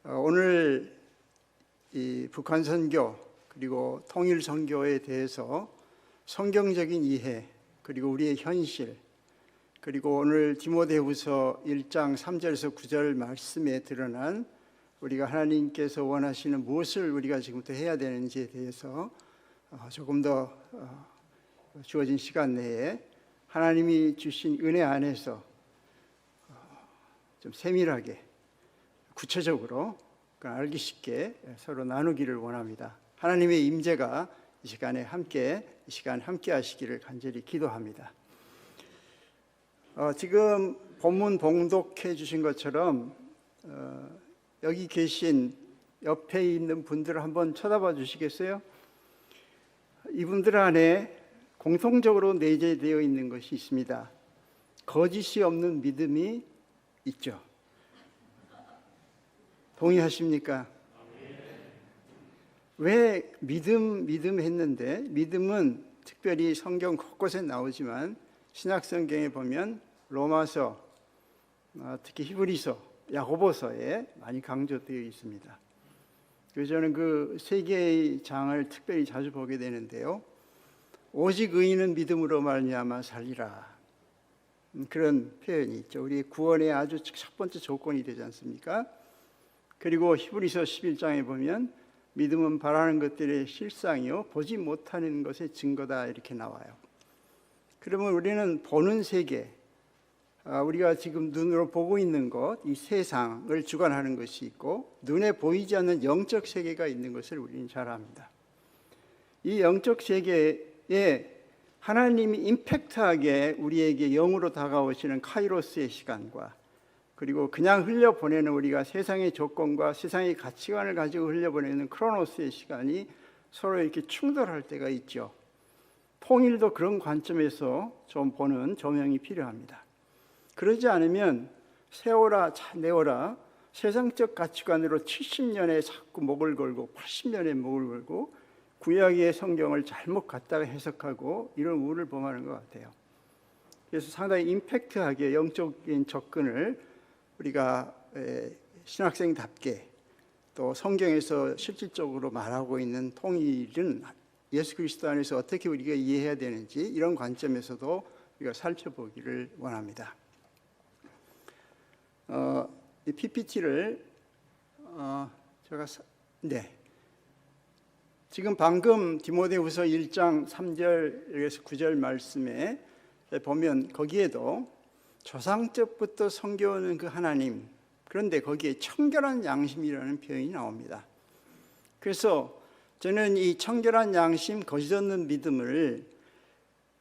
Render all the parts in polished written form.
오늘 이 북한 선교 그리고 통일 선교에 대해서 성경적인 이해 그리고 우리의 현실 그리고 오늘 디모데후서 1장 3절에서 9절 말씀에 드러난 우리가 하나님께서 원하시는 무엇을 우리가 지금부터 해야 되는지에 대해서 조금 더 주어진 시간 내에 하나님이 주신 은혜 안에서 좀 세밀하게 구체적으로 알기 쉽게 서로 나누기를 원합니다. 하나님의 임재가 이 시간 함께 하시기를 간절히 기도합니다. 지금 본문 봉독해 주신 것처럼 여기 계신 옆에 있는 분들을 한번 쳐다봐 주시겠어요? 이분들 안에 공통적으로 내재되어 있는 것이 있습니다. 거짓이 없는 믿음이 있죠. 동의하십니까? 왜 믿음 했는데, 믿음은 특별히 성경 곳곳에 나오지만 신약성경에 보면 로마서, 특히 히브리서, 야고보서에 많이 강조되어 있습니다. 그래서 저는 그 세 개의 장을 특별히 자주 보게 되는데요. 오직 의인은 믿음으로 말미암아 살리라, 그런 표현이 있죠. 우리의 구원의 아주 첫 번째 조건이 되지 않습니까? 그리고 히브리서 11장에 보면 믿음은 바라는 것들의 실상이요 보지 못하는 것의 증거다, 이렇게 나와요. 그러면 우리는 보는 세계, 우리가 지금 눈으로 보고 있는 것, 이 세상을 주관하는 것이 있고 눈에 보이지 않는 영적 세계가 있는 것을 우리는 잘 압니다. 이 영적 세계에 하나님이 임팩트하게 우리에게 영으로 다가오시는 카이로스의 시간과 그리고 그냥 흘려보내는 우리가 세상의 조건과 세상의 가치관을 가지고 흘려보내는 크로노스의 시간이 서로 이렇게 충돌할 때가 있죠. 통일도 그런 관점에서 좀 보는 조명이 필요합니다. 그러지 않으면 세워라 내어라 세상적 가치관으로 70년에 자꾸 목을 걸고 80년에 목을 걸고 구약의 성경을 잘못 갖다가 해석하고 이런 우를 범하는 것 같아요. 그래서 상당히 임팩트하게 영적인 접근을 우리가 신학생답게 또 성경에서 실질적으로 말하고 있는 통일은 예수 그리스도 안에서 어떻게 우리가 이해해야 되는지 이런 관점에서도 우리가 살펴보기를 원합니다. 이 PPT를 지금 방금 디모데후서 1장 3절에서 9절 말씀에 보면 거기에도 조상 때부터 섬겨오는 그 하나님, 그런데 거기에 청결한 양심이라는 표현이 나옵니다. 그래서 저는 이 청결한 양심, 거짓 없는 믿음을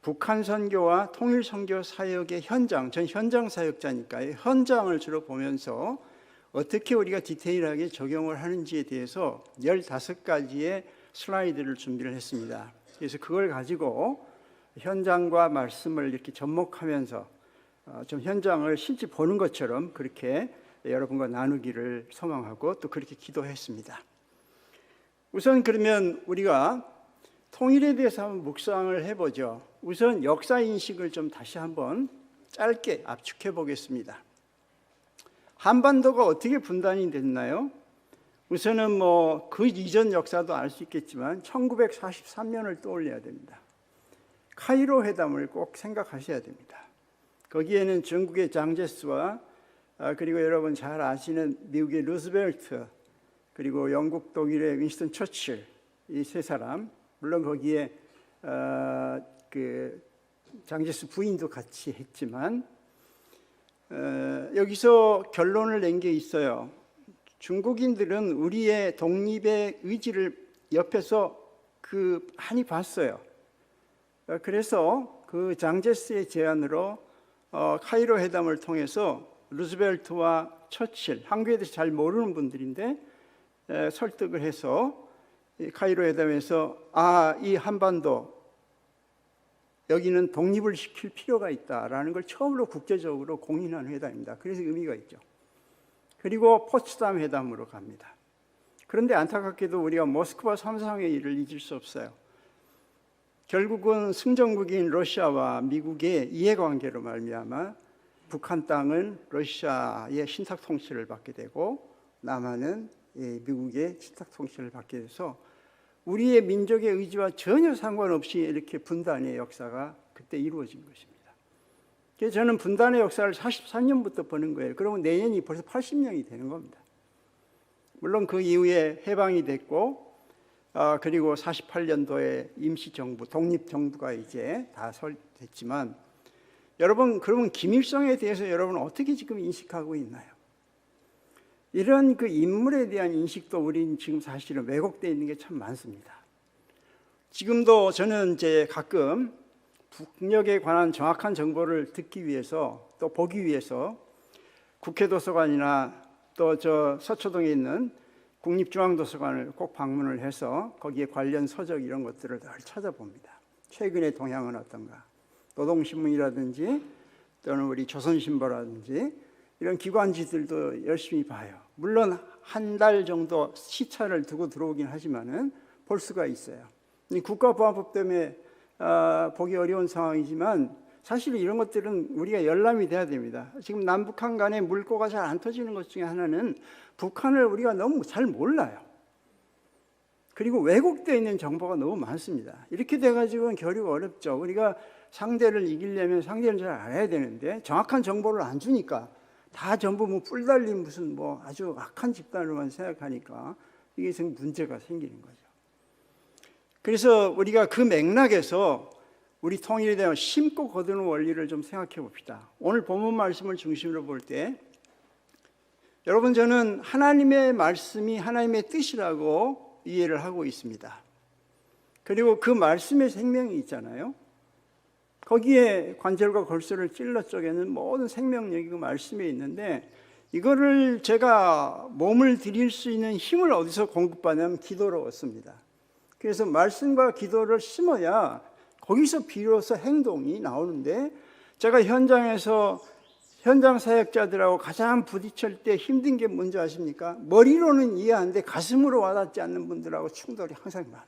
북한 선교와 통일 선교 사역의 현장, 전 현장 사역자니까요, 현장을 주로 보면서 어떻게 우리가 디테일하게 적용을 하는지에 대해서 15가지의 슬라이드를 준비를 했습니다. 그래서 그걸 가지고 현장과 말씀을 이렇게 접목하면서 좀 현장을 실제 보는 것처럼 그렇게 여러분과 나누기를 소망하고 또 그렇게 기도했습니다. 우선 그러면 우리가 통일에 대해서 한번 묵상을 해보죠. 우선 역사 인식을 좀 다시 한번 짧게 압축해 보겠습니다. 한반도가 어떻게 분단이 됐나요? 우선은 그 이전 역사도 알 수 있겠지만 1943년을 떠올려야 됩니다. 카이로 회담을 꼭 생각하셔야 됩니다. 거기에는 중국의 장제스와 그리고 여러분 잘 아시는 미국의 루스벨트 그리고 영국 독일의 윈스턴 처칠, 이 세 사람, 물론 거기에 그 장제스 부인도 같이 했지만 여기서 결론을 낸 게 있어요. 중국인들은 우리의 독립의 의지를 옆에서 많이 봤어요. 그래서 그 장제스의 제안으로 카이로 회담을 통해서 루스벨트와 처칠, 한국에 대해서 잘 모르는 분들인데 설득을 해서 카이로 회담에서 이 한반도 여기는 독립을 시킬 필요가 있다라는 걸 처음으로 국제적으로 공인한 회담입니다. 그래서 의미가 있죠. 그리고 포츠담 회담으로 갑니다. 그런데 안타깝게도 우리가 모스크바 3상회의를 잊을 수 없어요. 결국은 승전국인 러시아와 미국의 이해관계로 말미암아 북한 땅은 러시아의 신탁 통치를 받게 되고 남한은 미국의 친탁 통치를 받게 돼서 우리의 민족의 의지와 전혀 상관없이 이렇게 분단의 역사가 그때 이루어진 것입니다. 그래서 저는 분단의 역사를 43년부터 보는 거예요. 그러면 내년이 벌써 80년이 되는 겁니다. 물론 그 이후에 해방이 됐고 그리고 48년도에 임시정부, 독립정부가 이제 다 설됐지만 여러분, 그러면 김일성에 대해서 여러분 어떻게 지금 인식하고 있나요? 이런 그 인물에 대한 인식도 우리는 지금 사실은 왜곡되어 있는 게 참 많습니다. 지금도 저는 이제 가끔 북녘에 관한 정확한 정보를 듣기 위해서 또 보기 위해서 국회도서관이나 또 저 서초동에 있는 국립중앙도서관을 꼭 방문을 해서 거기에 관련 서적 이런 것들을 늘 찾아봅니다. 최근의 동향은 어떤가? 노동신문이라든지 또는 우리 조선신보라든지 이런 기관지들도 열심히 봐요. 물론 한 달 정도 시차를 두고 들어오긴 하지만은 볼 수가 있어요. 국가보안법 때문에 보기 어려운 상황이지만 사실 이런 것들은 우리가 열람이 돼야 됩니다. 지금 남북한 간에 물꼬가 잘 안 터지는 것 중에 하나는 북한을 우리가 너무 잘 몰라요. 그리고 왜곡되어 있는 정보가 너무 많습니다. 이렇게 돼가지고는 교류가 어렵죠. 우리가 상대를 이기려면 상대를 잘 알아야 되는데 정확한 정보를 안 주니까 다 전부 뭐 뿔 달린 무슨 뭐 아주 악한 집단으로만 생각하니까 이게 지금 문제가 생기는 거죠. 그래서 우리가 그 맥락에서 우리 통일에 대한 심고 거두는 원리를 좀 생각해 봅시다. 오늘 본문 말씀을 중심으로 볼 때 여러분, 저는 하나님의 말씀이 하나님의 뜻이라고 이해를 하고 있습니다. 그리고 그 말씀의 생명이 있잖아요. 거기에 관절과 골수를 찔러 쪼개는 모든 생명력이 그 말씀에 있는데 이거를 제가 몸을 드릴 수 있는 힘을 어디서 공급받냐면 기도로 얻습니다. 그래서 말씀과 기도를 심어야 거기서 비로소 행동이 나오는데 제가 현장에서 현장 사역자들하고 가장 부딪힐 때 힘든 게 뭔지 아십니까? 머리로는 이해하는데 가슴으로 와닿지 않는 분들하고 충돌이 항상 많아요.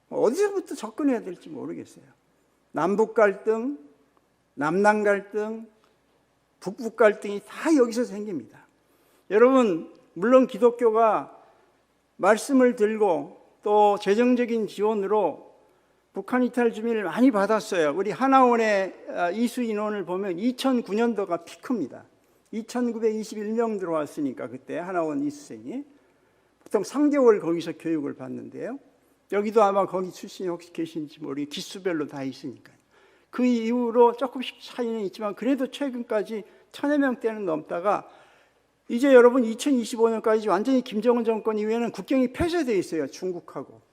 어디서부터 접근해야 될지 모르겠어요. 남북 갈등, 남남 갈등, 북북 갈등이 다 여기서 생깁니다. 여러분, 물론 기독교가 말씀을 들고 또 재정적인 지원으로 북한 이탈 주민을 많이 받았어요. 우리 하나원의 이수 인원을 보면 2009년도가 피크입니다. 2921명 들어왔으니까 그때 하나원 이수생이 보통 3개월 거기서 교육을 받는데요. 여기도 아마 거기 출신이 혹시 계신지 모르겠어요. 기수별로 다 있으니까요. 그 이후로 조금씩 차이는 있지만 그래도 최근까지 1000여 명대는 넘다가 이제 여러분 2025년까지 완전히 김정은 정권 이후에는 국경이 폐쇄되어 있어요. 중국하고.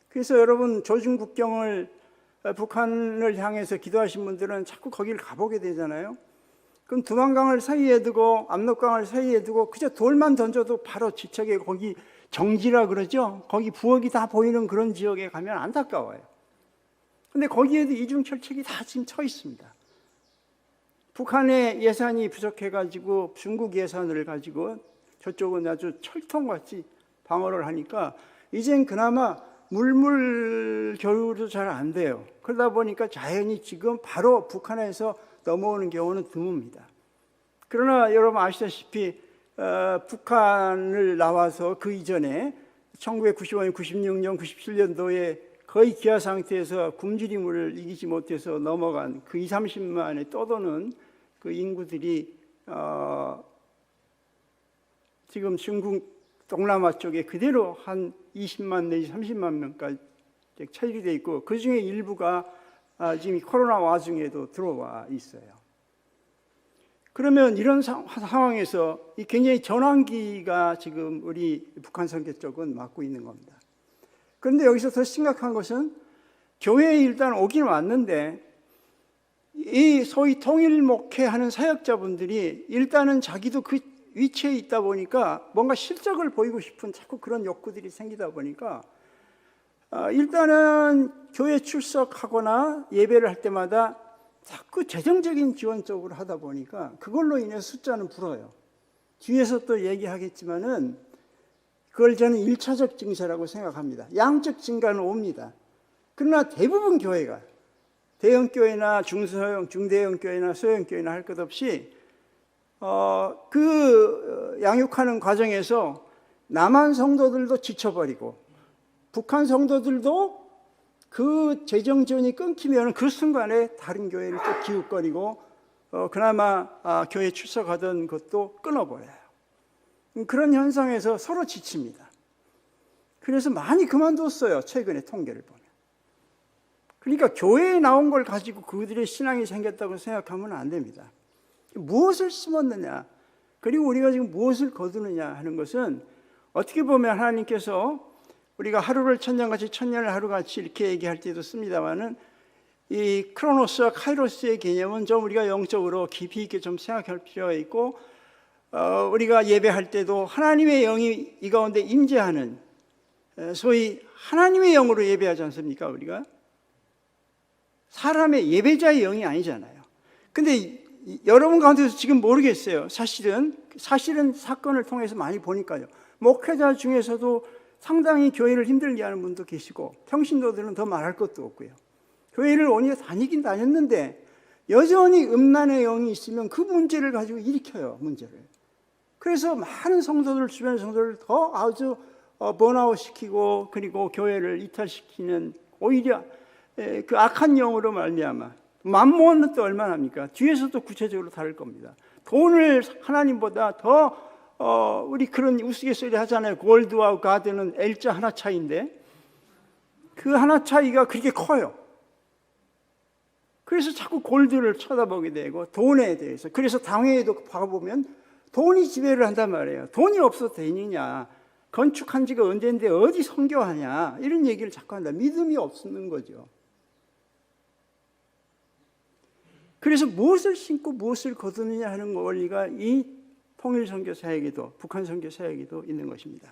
그래서 여러분 조중 국경을 북한을 향해서 기도하신 분들은 자꾸 거기를 가보게 되잖아요. 그럼 두만강을 사이에 두고 압록강을 사이에 두고 그저 돌만 던져도 바로 지척에 거기 정지라 그러죠. 거기 부엌이 다 보이는 그런 지역에 가면 안타까워요. 근데 거기에도 이중철책이 다 지금 쳐 있습니다. 북한의 예산이 부족해가지고 중국 예산을 가지고 저쪽은 아주 철통같이 방어를 하니까 이젠 그나마 물물 교류도 잘 안 돼요. 그러다 보니까 자연히 지금 바로 북한에서 넘어오는 경우는 드뭅니다. 그러나 여러분 아시다시피 북한을 나와서 그 이전에 1995년, 96년, 97년도에 거의 기아 상태에서 굶주림을 이기지 못해서 넘어간 그 20, 30만에 떠도는 그 인구들이 지금 중국 동남아 쪽에 그대로 한 20만 내지 30만 명까지 체류되어 있고 그 중에 일부가 지금 코로나 와중에도 들어와 있어요. 그러면 이런 상황에서 이 굉장히 전환기가 지금 우리 북한 선교 쪽은 맞고 있는 겁니다. 그런데 여기서 더 심각한 것은 교회에 일단 오긴 왔는데 이 소위 통일 목회하는 사역자분들이 일단은 자기도 그 위치에 있다 보니까 뭔가 실적을 보이고 싶은 자꾸 그런 욕구들이 생기다 보니까 일단은 교회 출석하거나 예배를 할 때마다 자꾸 재정적인 지원 쪽으로 하다 보니까 그걸로 인해서 숫자는 불어요. 뒤에서 또 얘기하겠지만은 그걸 저는 1차적 증세라고 생각합니다. 양적 증가는 옵니다. 그러나 대부분 교회가 대형교회나 중소형, 중대형 교회나 소형 교회나 할 것 없이 양육하는 과정에서 남한 성도들도 지쳐버리고 북한 성도들도 그 재정 지원이 끊기면 그 순간에 다른 교회를 또 기웃거리고 그나마 교회 출석하던 것도 끊어버려요. 그런 현상에서 서로 지칩니다. 그래서 많이 그만뒀어요. 최근에 통계를 보면. 그러니까 교회에 나온 걸 가지고 그들의 신앙이 생겼다고 생각하면 안 됩니다. 무엇을 심었느냐, 그리고 우리가 지금 무엇을 거두느냐 하는 것은 어떻게 보면 하나님께서 우리가 하루를 천년같이 천년을 하루같이 이렇게 얘기할 때도 씁니다만은 이 크로노스와 카이로스의 개념은 좀 우리가 영적으로 깊이 있게 좀 생각할 필요가 있고, 우리가 예배할 때도 하나님의 영이 이 가운데 임재하는, 소위 하나님의 영으로 예배하지 않습니까? 우리가 사람의 예배자의 영이 아니잖아요. 근데 여러분 가운데서 지금 모르겠어요. 사실은 사건을 통해서 많이 보니까요, 목회자 중에서도 상당히 교회를 힘들게 하는 분도 계시고 평신도들은 더 말할 것도 없고요. 교회를 오히려 다니긴 다녔는데 여전히 음란의 영이 있으면 그 문제를 가지고 일으켜요. 문제를. 그래서 많은 성도들, 주변 성도를 더 아주 번아웃 시키고, 그리고 교회를 이탈시키는, 오히려 그 악한 영으로 말미암아. 만몬은 또 얼마나 합니까? 뒤에서도 구체적으로 다룰 겁니다. 돈을 하나님보다 더 우리 그런 우스갯소리 하잖아요. 골드와 가드는 L자 하나 차이인데 그 하나 차이가 그렇게 커요. 그래서 자꾸 골드를 쳐다보게 되고 돈에 대해서, 그래서 당회에도 봐보면 돈이 지배를 한단 말이에요. 돈이 없어도 되느냐, 건축한 지가 언제인데 어디 선교하냐, 이런 얘기를 자꾸 한다. 믿음이 없는 거죠. 그래서 무엇을 심고 무엇을 거두느냐 하는 원리가 이 통일 선교 사역에도, 북한 선교 사역에도 있는 것입니다.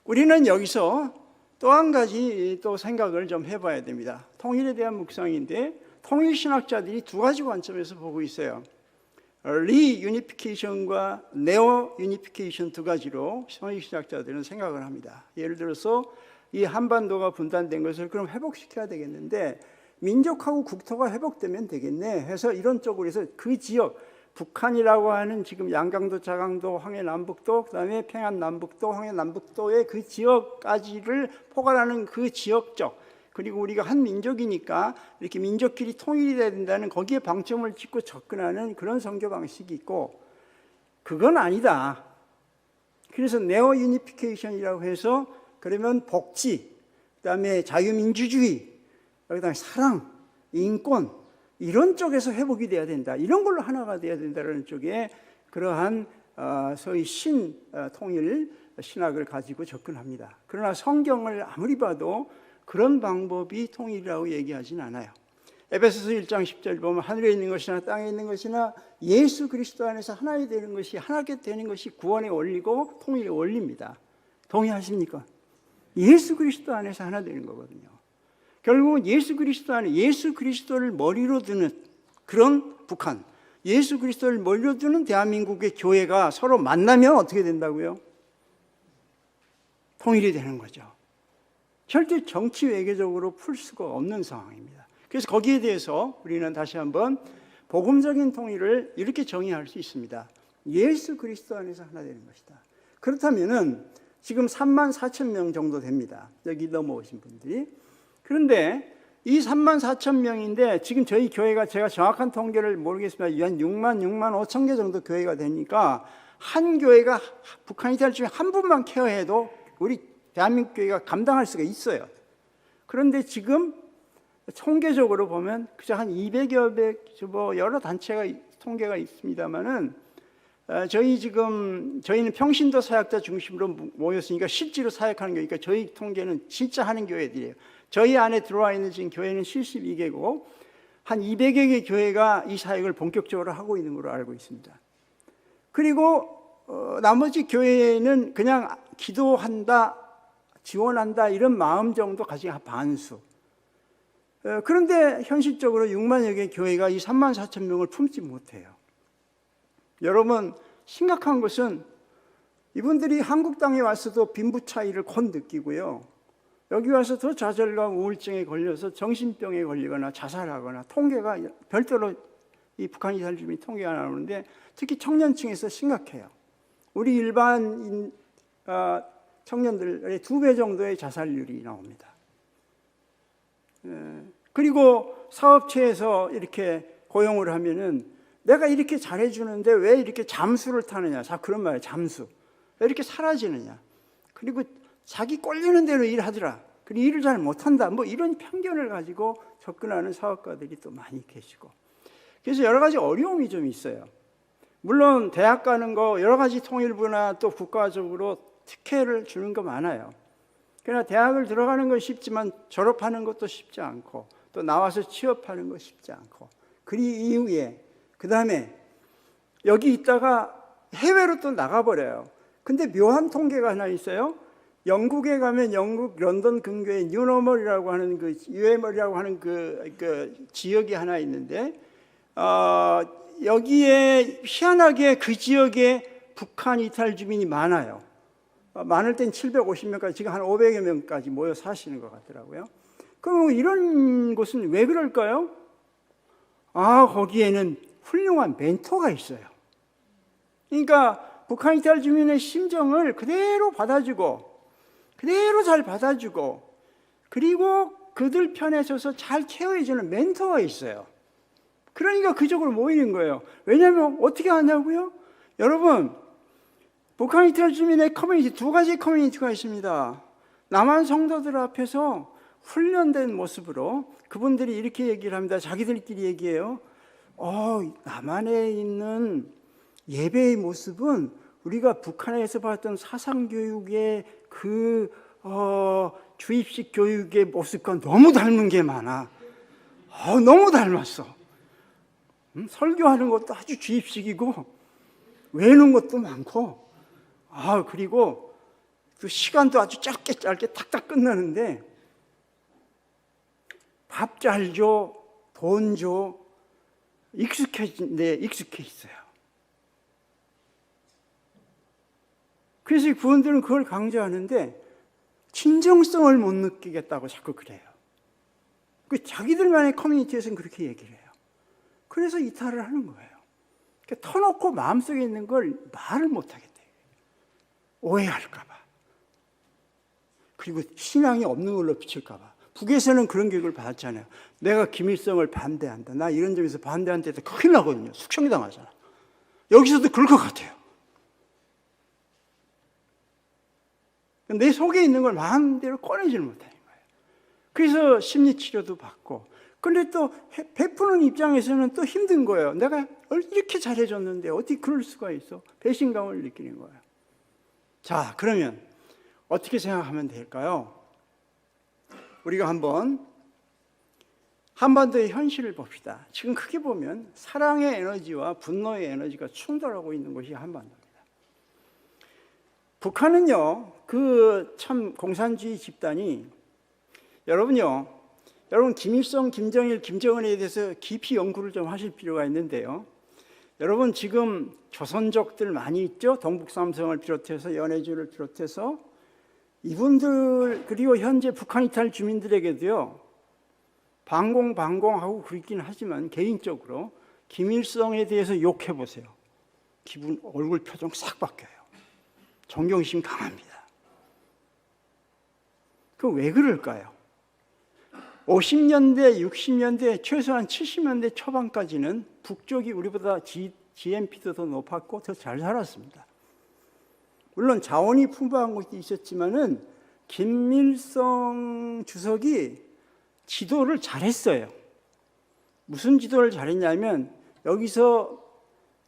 우리는 여기서 또 한 가지 또 생각을 좀 해봐야 됩니다. 통일에 대한 묵상인데, 통일 신학자들이 두 가지 관점에서 보고 있어요. 리유니피케이션과 네오 유니피케이션 두 가지로 통일 신학자들은 생각을 합니다. 예를 들어서 이 한반도가 분단된 것을 그럼 회복시켜야 되겠는데, 민족하고 국토가 회복되면 되겠네 해서 이런 쪽으로 해서 그 지역, 북한이라고 하는 지금 양강도, 자강도, 황해남북도, 그다음에 평안남북도, 황해남북도의 그 지역까지를 포괄하는 그 지역적, 그리고 우리가 한 민족이니까 이렇게 민족끼리 통일이 돼야 된다는, 거기에 방점을 찍고 접근하는 그런 선교 방식이 있고, 그건 아니다. 그래서 네오 유니피케이션이라고 해서, 그러면 복지, 그다음에 자유민주주의, 그다음에 사랑, 인권, 이런 쪽에서 회복이 돼야 된다, 이런 걸로 하나가 돼야 된다는 쪽에 그러한 소위 통일 신학을 가지고 접근합니다. 그러나 성경을 아무리 봐도 그런 방법이 통일이라고 얘기하진 않아요. 에베소서 1장 10절 보면 하늘에 있는 것이나 땅에 있는 것이나 예수 그리스도 안에서 하나가 되는 것이, 하나게 되는 것이 구원의 원리고 통일의 원리입니다. 동의하십니까? 예수 그리스도 안에서 하나 되는 거거든요. 결국은 예수 그리스도 안에, 예수 그리스도를 머리로 두는 그런 북한, 예수 그리스도를 머리로 두는 대한민국의 교회가 서로 만나면 어떻게 된다고요? 통일이 되는 거죠. 절대 정치 외교적으로 풀 수가 없는 상황입니다. 그래서 거기에 대해서 우리는 다시 한번 복음적인 통일을 이렇게 정의할 수 있습니다. 예수 그리스도 안에서 하나 되는 것이다. 그렇다면은 지금 34,000명 정도 됩니다. 여기 넘어오신 분들이. 그런데 이 34,000명인데 지금 저희 교회가, 제가 정확한 통계를 모르겠습니다, 한 6만 5천 개 정도 교회가 되니까 한 교회가 북한 이탈 중에 한 분만 케어해도 우리 대한민국 교회가 감당할 수가 있어요. 그런데 지금 통계적으로 보면 그저 한 200여 배, 여러 단체가 통계가 있습니다만은, 저희는 평신도 사역자 중심으로 모였으니까 실제로 사역하는 교회니까 저희 통계는 진짜 하는 교회들이에요. 저희 안에 들어와 있는 지금 교회는 72개고 한 200여 개 교회가 이 사역을 본격적으로 하고 있는 걸로 알고 있습니다. 그리고 나머지 교회는 그냥 기도한다, 지원한다, 이런 마음 정도 가지고 반수. 그런데 현실적으로 6만여 개 교회가 이 34,000명을 품지 못해요. 여러분, 심각한 것은 이분들이 한국 땅에 와서도 빈부 차이를 곧 느끼고요, 여기 와서 더 좌절과 우울증에 걸려서 정신병에 걸리거나 자살하거나, 통계가 별도로 이 북한 이탈 주민 통계가 나오는데 특히 청년층에서 심각해요. 우리 일반 청년들의 2배 정도의 자살률이 나옵니다. 그리고 사업체에서 이렇게 고용을 하면은 내가 이렇게 잘해주는데 왜 이렇게 잠수를 타느냐. 자, 그런 말이에요. 잠수. 왜 이렇게 사라지느냐. 그리고 자기 꼴리는 대로 일하더라. 그리고 일을 잘 못한다. 뭐 이런 편견을 가지고 접근하는 사업가들이 또 많이 계시고. 그래서 여러 가지 어려움이 좀 있어요. 물론 대학 가는 거 여러 가지 통일부나 또 국가적으로 특혜를 주는 거 많아요. 그러나 대학을 들어가는 건 쉽지만 졸업하는 것도 쉽지 않고 또 나와서 취업하는 거 쉽지 않고 그 이후에 그 다음에 여기 있다가 해외로 또 나가버려요. 근데 묘한 통계가 하나 있어요. 영국에 가면 영국 런던 근교에 뉴너멀이라고 하는 그 UM이라고 하는 그 지역이 하나 있는데 여기에 희한하게 그 지역에 북한 이탈 주민이 많아요. 많을 땐 750명까지 지금 한 500여 명까지 모여 사시는 것 같더라고요. 그럼 이런 곳은 왜 그럴까요? 거기에는 훌륭한 멘토가 있어요. 그러니까 북한 이탈 주민의 심정을 그대로 받아주고 그대로 잘 받아주고 그리고 그들 편에 서서 잘 케어해주는 멘토가 있어요. 그러니까 그쪽으로 모이는 거예요. 왜냐하면 어떻게 하냐고요? 여러분, 북한 이탈 주민의 커뮤니티 2가지 커뮤니티가 있습니다. 남한 성도들 앞에서 훈련된 모습으로 그분들이 이렇게 얘기를 합니다. 자기들끼리 얘기해요. 남한에 있는 예배의 모습은 우리가 북한에서 봤던 사상교육의 주입식 교육의 모습과 너무 닮은 게 많아. 너무 닮았어. 설교하는 것도 아주 주입식이고 외우는 것도 많고 그리고 그 시간도 아주 짧게 탁탁 끝나는데 밥 잘 줘, 돈 줘, 익숙해 있어요. 그래서 그분들은 그걸 강조하는데 진정성을 못 느끼겠다고 자꾸 그래요. 자기들만의 커뮤니티에서는 그렇게 얘기를 해요. 그래서 이탈을 하는 거예요. 그러니까 터놓고 마음속에 있는 걸 말을 못 하겠대요. 오해할까 봐. 그리고 신앙이 없는 걸로 비칠까 봐. 북에서는 그런 교육을 받았잖아요. 내가 김일성을 반대한다. 나 이런 점에서 반대한다 해도 큰일 나거든요. 숙청당하잖아. 여기서도 그럴 것 같아요. 내 속에 있는 걸 마음대로 꺼내지를 못하는 거예요. 그래서 심리치료도 받고 근데 또 베푸는 입장에서는 또 힘든 거예요. 내가 이렇게 잘해줬는데 어떻게 그럴 수가 있어? 배신감을 느끼는 거예요. 자, 그러면 어떻게 생각하면 될까요? 우리가 한반도의 현실을 봅시다. 지금 크게 보면 사랑의 에너지와 분노의 에너지가 충돌하고 있는 곳이 한반도입니다. 북한은요, 그 참 공산주의 집단이 여러분 김일성, 김정일, 김정은에 대해서 깊이 연구를 좀 하실 필요가 있는데요. 여러분 지금 조선족들 많이 있죠? 동북삼성을 비롯해서 연해주를 비롯해서 이분들 그리고 현재 북한 이탈 주민들에게도요. 방공하고 그렇긴 하지만 개인적으로 김일성에 대해서 욕해 보세요. 기분 얼굴 표정 싹 바뀌어요. 존경심 강합니다. 그 왜 그럴까요? 50년대, 60년대, 최소한 70년대 초반까지는 북쪽이 우리보다 GNP도 더 높았고 더 잘 살았습니다. 물론 자원이 풍부한 곳이 있었지만은 김일성 주석이 지도를 잘했어요. 무슨 지도를 잘했냐면 여기서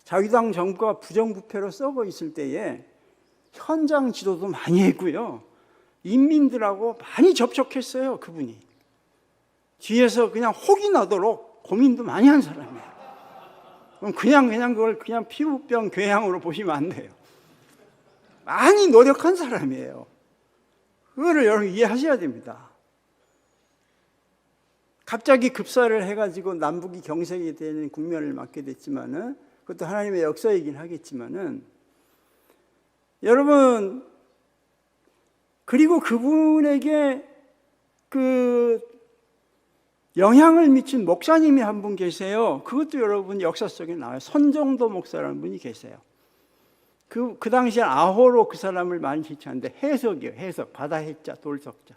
자유당 정부가 부정부패로 썩어 있을 때에 현장 지도도 많이 했고요. 인민들하고 많이 접촉했어요, 그분이. 뒤에서 그냥 혹이 나도록 고민도 많이 한 사람이에요. 그냥 그걸 그냥 피부병 교양으로 보시면 안 돼요. 많이 노력한 사람이에요. 그거를 여러분 이해하셔야 됩니다. 갑자기 급사를 해가지고 남북이 경색이 되는 국면을 맞게 됐지만은 그것도 하나님의 역사이긴 하겠지만은 여러분 그리고 그분에게 그 영향을 미친 목사님이 한 분 계세요. 그것도 여러분 역사 속에 나와요. 선정도 목사라는 분이 계세요. 그 당시에 아호로 그 사람을 많이 지칭하는데 해석이에요. 해석. 바다 해자, 돌석자.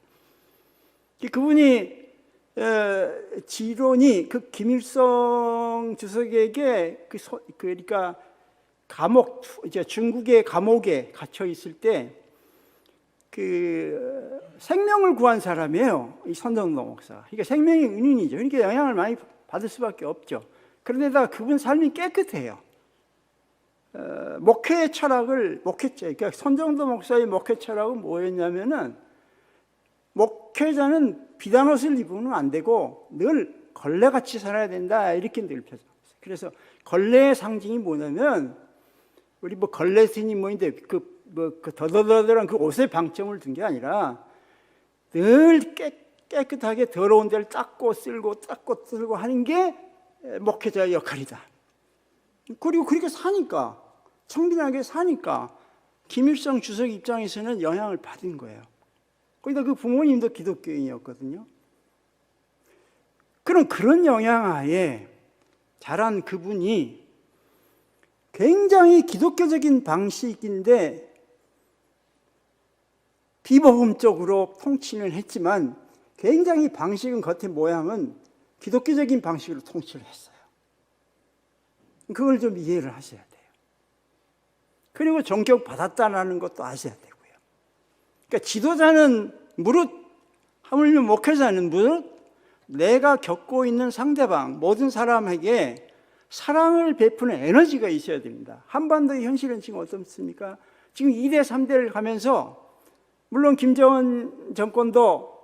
그분이 지론이 그 김일성 주석에게 그러니까 감옥, 이제 중국의 감옥에 갇혀 있을 때 그 생명을 구한 사람이에요. 이 선정도 목사가. 그러니까 생명의 은인이죠. 그러니까 영향을 많이 받을 수밖에 없죠. 그런데다가 그분 삶이 깨끗해요. 목회 철학을 그러니까 선정도 목사의 목회 철학은 뭐였냐면은 목회자는 비단 옷을 입으면 안 되고 늘 걸레같이 살아야 된다 이렇게 늘 펴서. 그래서 걸레의 상징이 뭐냐면 우리 뭐 걸레 스님 뭐인데 그 더더더더한 그 옷에 방점을 둔 게 아니라 늘 깨끗하게 더러운 데를 닦고 쓸고 하는 게 목회자의 역할이다. 그리고 그렇게 사니까 청빈하게 사니까 김일성 주석 입장에서는 영향을 받은 거예요. 거기다 그 부모님도 기독교인이었거든요. 그럼 그런 영향하에 자란 그분이 굉장히 기독교적인 방식인데 비복음적으로 통치를 했지만 굉장히 방식은 겉의 모양은 기독교적인 방식으로 통치를 했어요. 그걸 좀 이해를 하셔야 돼요. 그리고 존경 받았다는 것도 아셔야 되고요. 그러니까 지도자는 무릇, 하물며 목회자는 무릇 내가 겪고 있는 상대방, 모든 사람에게 사랑을 베푸는 에너지가 있어야 됩니다. 한반도의 현실은 지금 어떻습니까? 지금 2대, 3대를 가면서 물론 김정은 정권도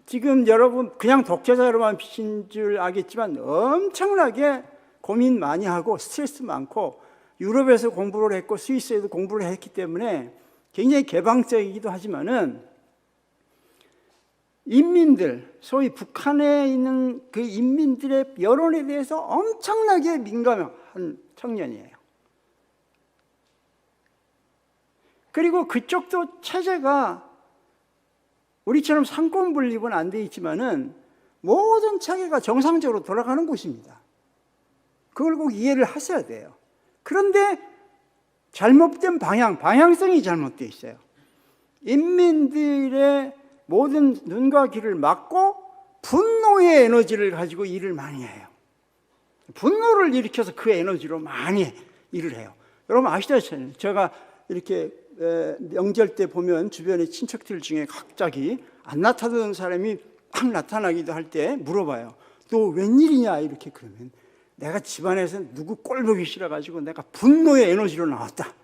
지금 여러분 그냥 독재자로만 비친 줄 알겠지만 엄청나게 고민 많이 하고 스트레스 많고 유럽에서 공부를 했고 스위스에도 공부를 했기 때문에 굉장히 개방적이기도 하지만은 인민들, 소위 북한에 있는 그 인민들의 여론에 대해서 엄청나게 민감한 청년이에요. 그리고 그쪽도 체제가 우리처럼 상권 분립은 안 돼 있지만은 모든 체계가 정상적으로 돌아가는 곳입니다. 그걸 꼭 이해를 하셔야 돼요. 그런데 잘못된 방향성이 잘못되어 있어요. 인민들의 모든 눈과 귀를 막고 분노의 에너지를 가지고 일을 많이 해요. 분노를 일으켜서 그 에너지로 많이 일을 해요. 여러분 아시다시피 제가 이렇게 명절 때 보면 주변의 친척들 중에 갑자기 안 나타나던 사람이 확 나타나기도 할 때 물어봐요. 너 웬일이냐 이렇게. 그러면 내가 집안에서 누구 꼴보기 싫어가지고 내가 분노의 에너지로 나왔다.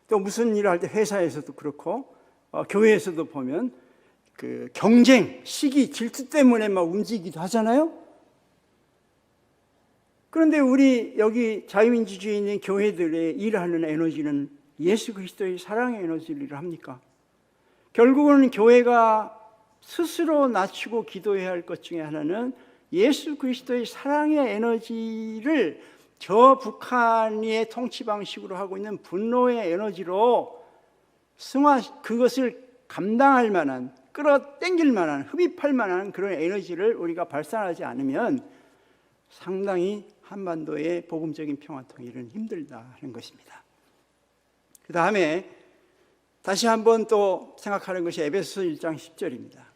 또 무슨 일을 할 때 회사에서도 그렇고 교회에서도 보면 그 경쟁, 시기, 질투 때문에 막 움직이기도 하잖아요. 그런데 우리 여기 자유민주주의 있는 교회들의 일하는 에너지는 예수 그리스도의 사랑의 에너지를 합니까? 결국은 교회가 스스로 낮추고 기도해야 할 것 중에 하나는 예수 그리스도의 사랑의 에너지를 저 북한의 통치 방식으로 하고 있는 분노의 에너지로 그것을 감당할 만한, 끌어당길 만한, 흡입할 만한 그런 에너지를 우리가 발산하지 않으면 상당히 한반도의 복음적인 평화 통일은 힘들다 하는 것입니다. 그 다음에 다시 한번 또 생각하는 것이 에베소서 1장 10절입니다.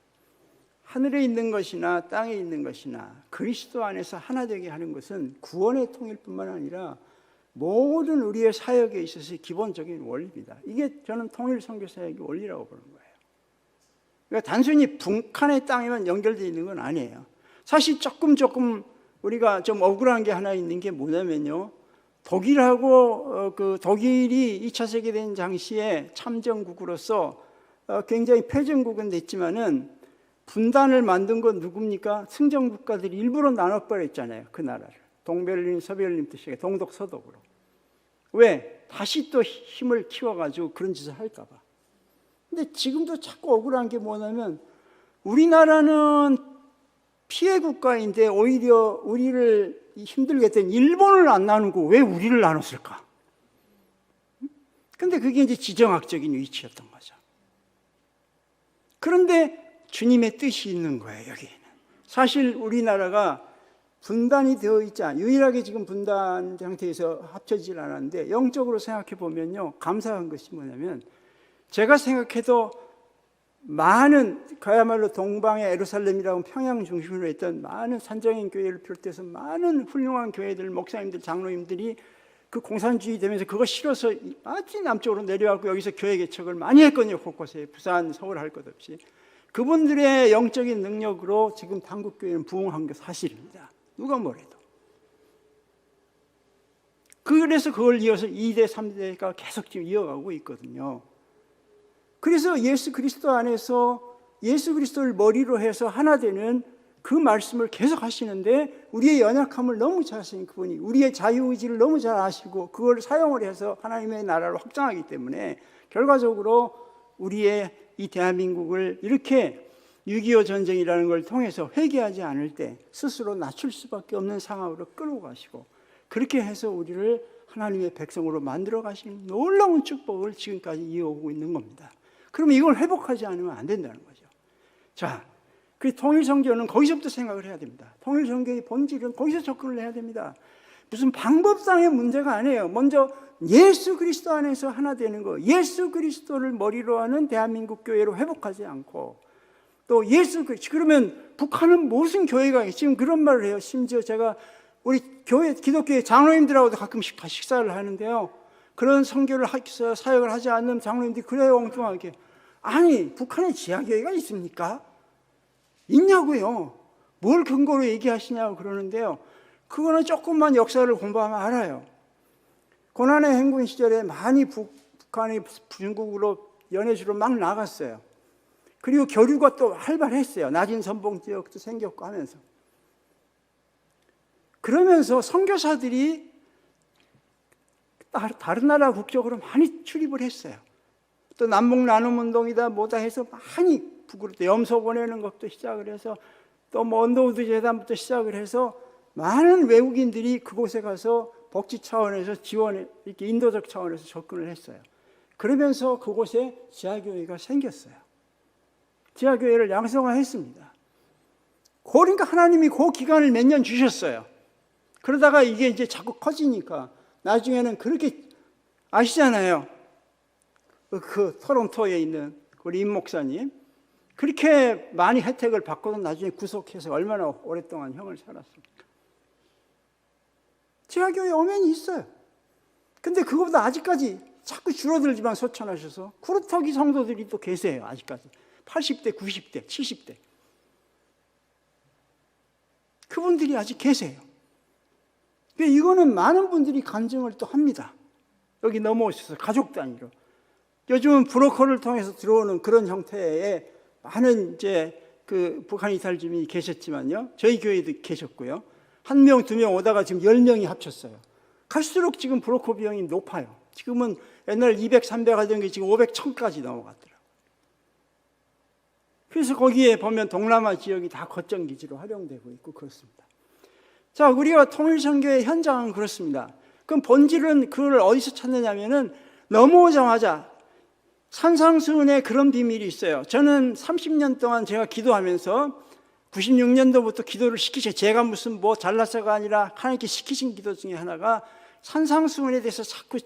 하늘에 있는 것이나 땅에 있는 것이나 그리스도 안에서 하나 되게 하는 것은 구원의 통일뿐만 아니라 모든 우리의 사역에 있어서 기본적인 원리입니다. 이게 저는 통일 선교 사역의 원리라고 보는 거예요. 그러니까 단순히 북한의 땅에만 연결되어 있는 건 아니에요. 사실 조금 우리가 좀 억울한 게 하나 있는 게 뭐냐면요. 독일하고 독일이 2차 세계대전 당시에 참전국으로서 굉장히 패전국은 됐지만은 분단을 만든 건 누굽니까? 승전 국가들이 일부러 나눠버렸잖아요. 그 나라를. 동베를린, 서베를린 뜻이게 동독 서독으로. 왜? 다시 또 힘을 키워가지고 그런 짓을 할까 봐. 근데 지금도 자꾸 억울한 게 뭐냐면 우리나라는 피해 국가인데 오히려 우리를 힘들게 했던 일본을 안 나누고 왜 우리를 나눴을까? 근데 그게 이제 지정학적인 위치였던 거죠. 그런데 주님의 뜻이 있는 거예요, 여기에는. 사실 우리나라가 분단이 되어 있지 않아요. 유일하게 지금 분단 상태에서 합쳐지질 않았는데 영적으로 생각해 보면요, 감사한 것이 뭐냐면 제가 생각해도 많은 그야말로 동방의 예루살렘이라고 평양 중심으로 했던 많은 산정인 교회를 비롯해서 많은 훌륭한 교회들, 목사님들, 장로님들이 그 공산주의 되면서 그거 싫어서 아주 남쪽으로 내려와서 여기서 교회 개척을 많이 했거든요. 곳곳에 부산, 서울 할 것 없이. 그분들의 영적인 능력으로 지금 한국교회는 부흥한 게 사실입니다. 누가 뭐래도. 그래서 그걸 이어서 2대, 3대가 계속 지금 이어가고 있거든요. 그래서 예수 그리스도 안에서 예수 그리스도를 머리로 해서 하나 되는 그 말씀을 계속 하시는데 우리의 연약함을 너무 잘 아시는 그분이 우리의 자유의지를 너무 잘 아시고 그걸 사용을 해서 하나님의 나라를 확장하기 때문에 결과적으로 우리의 이 대한민국을 이렇게 6.25 전쟁이라는 걸 통해서 회개하지 않을 때 스스로 낮출 수밖에 없는 상황으로 끌고 가시고 그렇게 해서 우리를 하나님의 백성으로 만들어 가시는 놀라운 축복을 지금까지 이어오고 있는 겁니다. 그러면 이걸 회복하지 않으면 안 된다는 거죠. 자, 그 통일선교는 거기서부터 생각을 해야 됩니다. 통일선교의 본질은 거기서 접근을 해야 됩니다. 무슨 방법상의 문제가 아니에요. 먼저 예수 그리스도 안에서 하나 되는 거, 예수 그리스도를 머리로 하는 대한민국 교회로 회복하지 않고 또 그러면 북한은 무슨 교회가 지금 그런 말을 해요. 심지어 제가 우리 교회 기독교회 장로님들하고도 가끔씩 식사를 하는데요. 그런 선교를 사역을 하지 않는 장로님들이 그래요, 엉뚱하게. 아니, 북한에 지하교회가 있습니까? 있냐고요. 뭘 근거로 얘기하시냐고 그러는데요. 그거는 조금만 역사를 공부하면 알아요. 고난의 행군 시절에 많이 북한이 중국으로 연해주로 막 나갔어요. 그리고 교류가 또 활발했어요. 낮은 선봉 지역도 생겼고 하면서. 그러면서 선교사들이 다른 나라 국적으로 많이 출입을 했어요. 또 남북 나눔 운동이다 뭐다 해서 많이 북으로 염소 보내는 것도 시작을 해서 또 뭐 언더우드 재단부터 시작을 해서 많은 외국인들이 그곳에 가서 복지 차원에서 지원해 이렇게 인도적 차원에서 접근을 했어요. 그러면서 그곳에 지하교회가 생겼어요. 지하교회를 양성화했습니다. 그러니까 하나님이 그 기간을 몇 년 주셨어요. 그러다가 이게 이제 자꾸 커지니까 나중에는 그렇게 아시잖아요. 그 토론토에 있는 우리 임 목사님 그렇게 많이 혜택을 받고도 나중에 구속해서 얼마나 오랫동안 형을 살았습니까? 지하교회 오면이 있어요. 근데 그거보다 아직까지 자꾸 줄어들지만 소천하셔서 구루터기 성도들이 또 계세요. 아직까지 80대, 90대, 70대 그분들이 아직 계세요. 이거는 많은 분들이 간증을 또 합니다. 여기 넘어오셔서 가족 단위로. 요즘은 브로커를 통해서 들어오는 그런 형태의 많은 이제 그 북한 이탈 주민이 계셨지만요. 저희 교회도 계셨고요. 1명, 2명 오다가 지금 10명이 합쳤어요. 갈수록 지금 브로커 비용이 높아요. 지금은 옛날 200, 300 하던 게 지금 500, 1000까지 넘어갔더라고요. 그래서 거기에 보면 동남아 지역이 다 거점 기지로 활용되고 있고 그렇습니다. 자, 우리가 통일선교의 현장은 그렇습니다. 그럼 본질은 그걸 어디서 찾느냐면은 넘어오자마자 산상수훈에 그런 비밀이 있어요. 저는 30년 동안 제가 기도하면서 96년도부터 기도를 시키셔. 제가 무슨 뭐 잘나서가 아니라 하나님께 시키신 기도 중에 하나가 산상수훈에 대해서 자꾸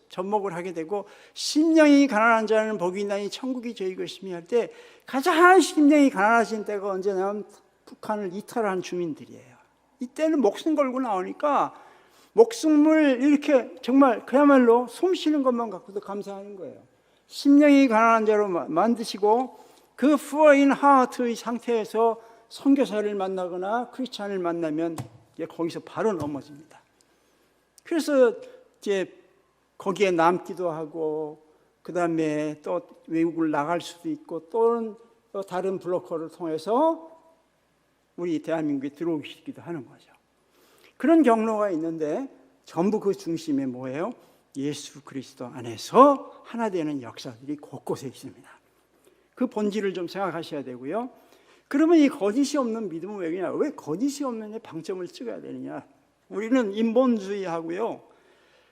접목을 하게 되고 심령이 가난한 자는 복이 있나니 천국이 저희 것이며 할 때 가장 심령이 가난하신 때가 언제냐면 북한을 이탈한 주민들이에요. 이때는 목숨 걸고 나오니까 목숨을 이렇게 정말 그야말로 숨 쉬는 것만 갖고도 감사하는 거예요. 심령이 가난한 자로 만드시고 그 poor in heart의 상태에서 선교사를 만나거나 크리스찬을 만나면 거기서 바로 넘어집니다. 그래서 이제 거기에 남기도 하고 그 다음에 또 외국을 나갈 수도 있고 또는 또 다른 브로커를 통해서 우리 대한민국에 들어오시기도 하는 거죠. 그런 경로가 있는데 전부 그 중심에 뭐예요? 예수 그리스도 안에서 하나 되는 역사들이 곳곳에 있습니다. 그 본질을 좀 생각하셔야 되고요. 그러면 이 거짓이 없는 믿음은 왜냐? 왜 거짓이 없는 방점을 찍어야 되느냐? 우리는 인본주의하고요.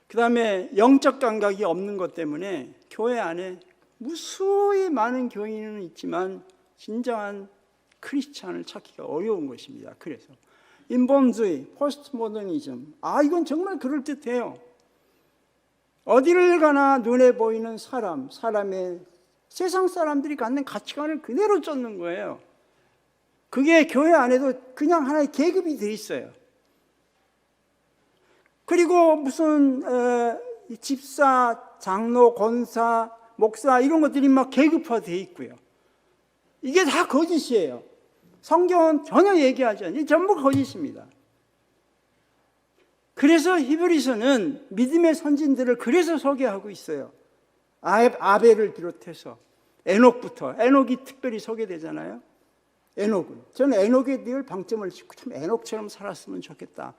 그 다음에 영적 감각이 없는 것 때문에 교회 안에 무수히 많은 교인은 있지만 진정한 크리스찬을 찾기가 어려운 것입니다. 그래서 인본주의, 포스트 모더니즘, 이건 정말 그럴듯해요. 어디를 가나 눈에 보이는 사람의 세상 사람들이 갖는 가치관을 그대로 쫓는 거예요. 그게 교회 안에도 그냥 하나의 계급이 돼 있어요. 그리고 무슨 집사, 장로, 권사, 목사 이런 것들이 막 계급화되어 있고요. 이게 다 거짓이에요. 성경은 전혀 얘기하지 않아요. 전부 거짓입니다. 그래서 히브리서는 믿음의 선진들을 그래서 소개하고 있어요. 아벨을 비롯해서 에녹부터, 에녹이 특별히 소개되잖아요. 에녹은, 저는 에녹에 늘 방점을 짓고 참 에녹처럼 살았으면 좋겠다.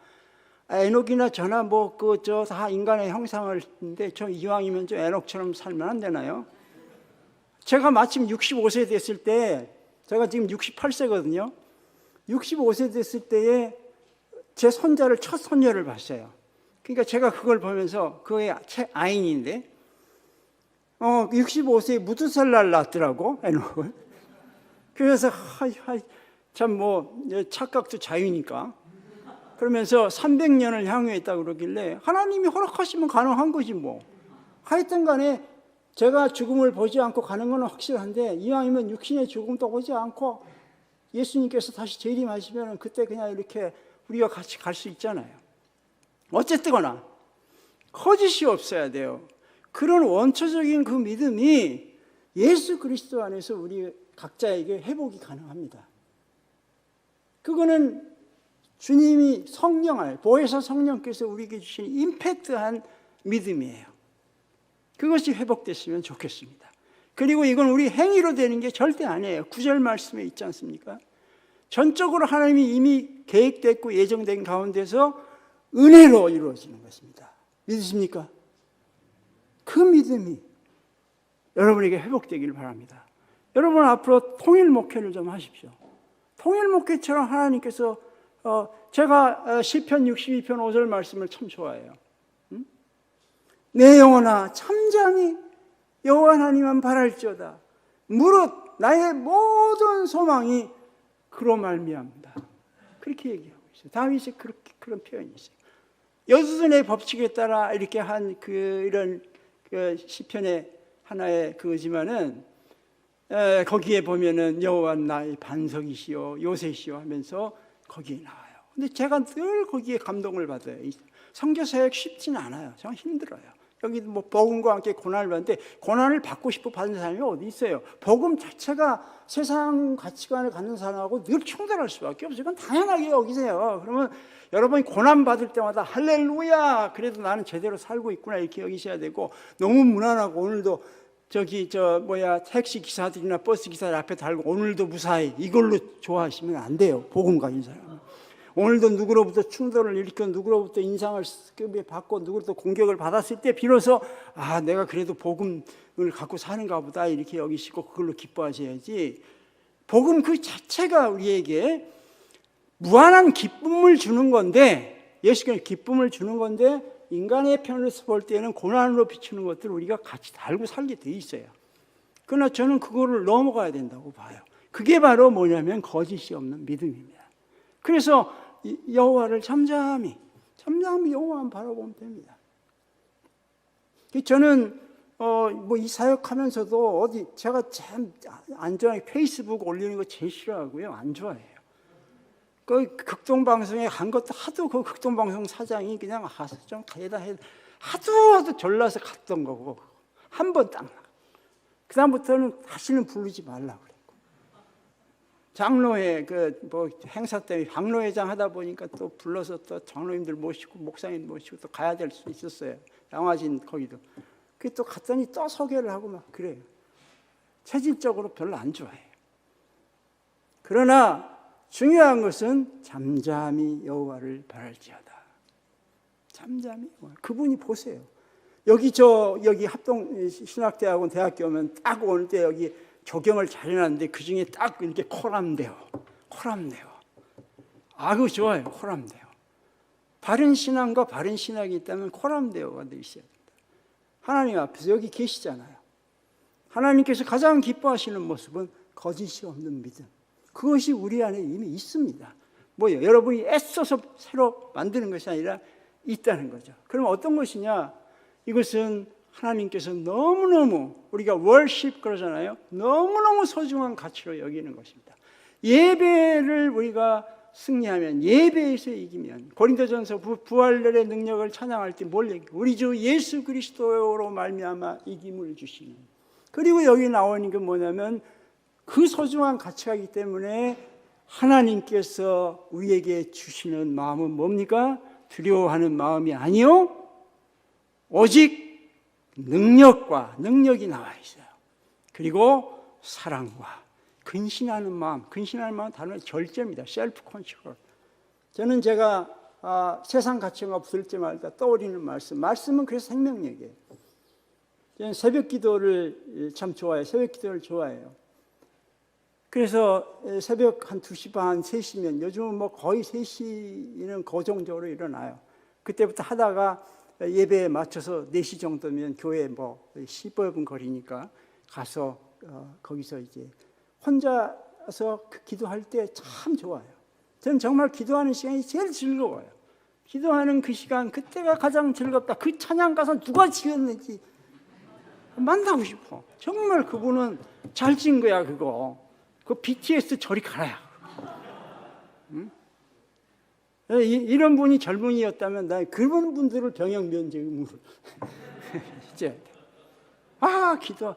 에녹이나 저나 다 인간의 형상을 했는데 저 이왕이면 좀 에녹처럼 살면 안 되나요? 제가 마침 65세 됐을 때, 제가 지금 68세거든요. 65세 됐을 때에 제 손자를, 첫 손녀를 봤어요. 그러니까 제가 그걸 보면서, 그게 책 아인인데 65세에 무드셀라를 낳았더라고, 에녹을. 그래서 참 착각도 자유니까. 그러면서 300년을 향유했다고 그러길래 하나님이 허락하시면 가능한 거지 뭐. 하여튼 간에 제가 죽음을 보지 않고 가는 건 확실한데, 이왕이면 육신의 죽음도 보지 않고 예수님께서 다시 재림하시면 그때 그냥 이렇게 우리가 같이 갈 수 있잖아요. 어쨌거나 거짓이 없어야 돼요. 그런 원초적인 그 믿음이 예수 그리스도 안에서 우리 각자에게 회복이 가능합니다. 그거는 주님이 보혜사 성령께서 우리에게 주신 임팩트한 믿음이에요. 그것이 회복됐으면 좋겠습니다. 그리고 이건 우리 행위로 되는 게 절대 아니에요. 9절 말씀에 있지 않습니까? 전적으로 하나님이 이미 계획됐고 예정된 가운데서 은혜로 이루어지는 것입니다. 믿으십니까? 그 믿음이 여러분에게 회복되기를 바랍니다. 여러분 앞으로 통일 목회를 좀 하십시오. 통일 목회처럼 하나님께서 제가 시편 62편 5절 말씀을 참 좋아해요. 내 영혼아 잠잠히 여호와 하나님만 바랄지어다. 무릇 나의 모든 소망이 그로 말미암다. 그렇게 얘기하고 있어요. 다윗이 그런 표현이 있어요. 여수선의 법칙에 따라 이렇게 한 이런 시편의 하나의 그거지만은 거기에 보면은 여호와 나의 반석이시요 요새시요 하면서 거기에 나와요. 근데 제가 늘 거기에 감동을 받아요. 선교 사역 쉽지는 않아요. 정말 힘들어요. 여기 복음과 함께 고난을 받는데, 고난을 받고 싶어 받는 사람이 어디 있어요? 복음 자체가 세상 가치관을 갖는 사람하고 늘 충돌할 수밖에 없어요. 이건 당연하게 여기세요. 그러면 여러분이 고난 받을 때마다 할렐루야, 그래도 나는 제대로 살고 있구나, 이렇게 여기셔야 되고, 너무 무난하고 오늘도 택시 기사들이나 버스 기사들 앞에 달고 오늘도 무사히, 이걸로 좋아하시면 안 돼요. 복음 가진 사람은. 오늘도 누구로부터 충돌을 일으켜 누구로부터 인상을 받고 누구로부터 공격을 받았을 때 비로소 내가 그래도 복음을 갖고 사는가 보다 이렇게 여기시고 그걸로 기뻐하셔야지. 복음 그 자체가 우리에게 무한한 기쁨을 주는 건데, 예수께서 기쁨을 주는 건데, 인간의 편에서 볼 때는 고난으로 비추는 것들을 우리가 같이 달고 살게 돼 있어요. 그러나 저는 그거를 넘어가야 된다고 봐요. 그게 바로 뭐냐면 거짓이 없는 믿음입니다. 그래서 여호와를 잠잠히 여호와만 바라보면 됩니다. 저는 이 사역하면서도 제가 참 안 좋아해요. 페이스북 올리는 거 제일 싫어하고요. 안 좋아해요. 그 극동방송에 간 것도 하도 그 극동방송 사장이 그냥 좀 가다 해 하도 졸라서 갔던 거고, 한 번 딱 그다음부터는 다시는 부르지 말라고 그랬고, 장로회 행사 때문에 장로회장 하다 보니까 또 불러서 또 장로님들 모시고 목사님 모시고 또 가야 될 수 있었어요. 양화진 거기도. 그 또 갔더니 또 소개를 하고 막 그래요. 체질적으로 별로 안 좋아해요. 그러나 중요한 것은 잠잠히 여호와를 바랄지어다. 잠잠히 그분이 보세요. 여기 합동 신학대학원 대학교 오면 딱 오늘 때 여기 조경을 잘 해놨는데 그 중에 딱 이렇게 코람데오. 그거 좋아요. 코람데오. 바른 신앙과 바른 신학이 있다면 코람데오가 돼 있어야 된다. 하나님 앞에서 여기 계시잖아요. 하나님께서 가장 기뻐하시는 모습은 거짓이 없는 믿음, 그것이 우리 안에 이미 있습니다. 뭐요? 여러분이 애써서 새로 만드는 것이 아니라 있다는 거죠. 그럼 어떤 것이냐? 이것은 하나님께서 너무너무, 우리가 월십 그러잖아요. 너무너무 소중한 가치로 여기는 것입니다. 예배를 우리가 승리하면, 예배에서 이기면, 고린도전서 부활의 능력을 찬양할 때 뭘 얘기해요? 우리 주 예수 그리스도로 말미암아 이김을 주시는. 그리고 여기 나오는 게 뭐냐면 그 소중한 가치가 있기 때문에 하나님께서 우리에게 주시는 마음은 뭡니까? 두려워하는 마음이 아니요, 오직 능력이 나와 있어요. 그리고 사랑과 근신하는 마음, 근신하는 마음은 다른 말로 절제입니다. 셀프 컨트롤. 저는 제가 세상 가치가 없을 때마다 떠오르는 말씀은 그래서 생명력이에요. 저는 새벽 기도를 참 좋아해요. 새벽 기도를 좋아해요. 그래서 새벽 한 2시 반, 3시면, 요즘은 뭐 거의 3시는 고정적으로 일어나요. 그때부터 하다가 예배에 맞춰서 4시 정도면 교회 뭐 15분 거리니까 가서 거기서 이제 혼자서 기도할 때 참 좋아요. 저는 정말 기도하는 시간이 제일 즐거워요. 기도하는 그 시간, 그때가 가장 즐겁다. 그 찬양 가사 누가 지었는지 만나고 싶어. 정말 그분은 잘 지은 거야, 그거. 그 BTS 저리 가라야. 응? 이런 분이 젊은이였다면 나 그런 분들을 병역 면제 의무를 이제 기도.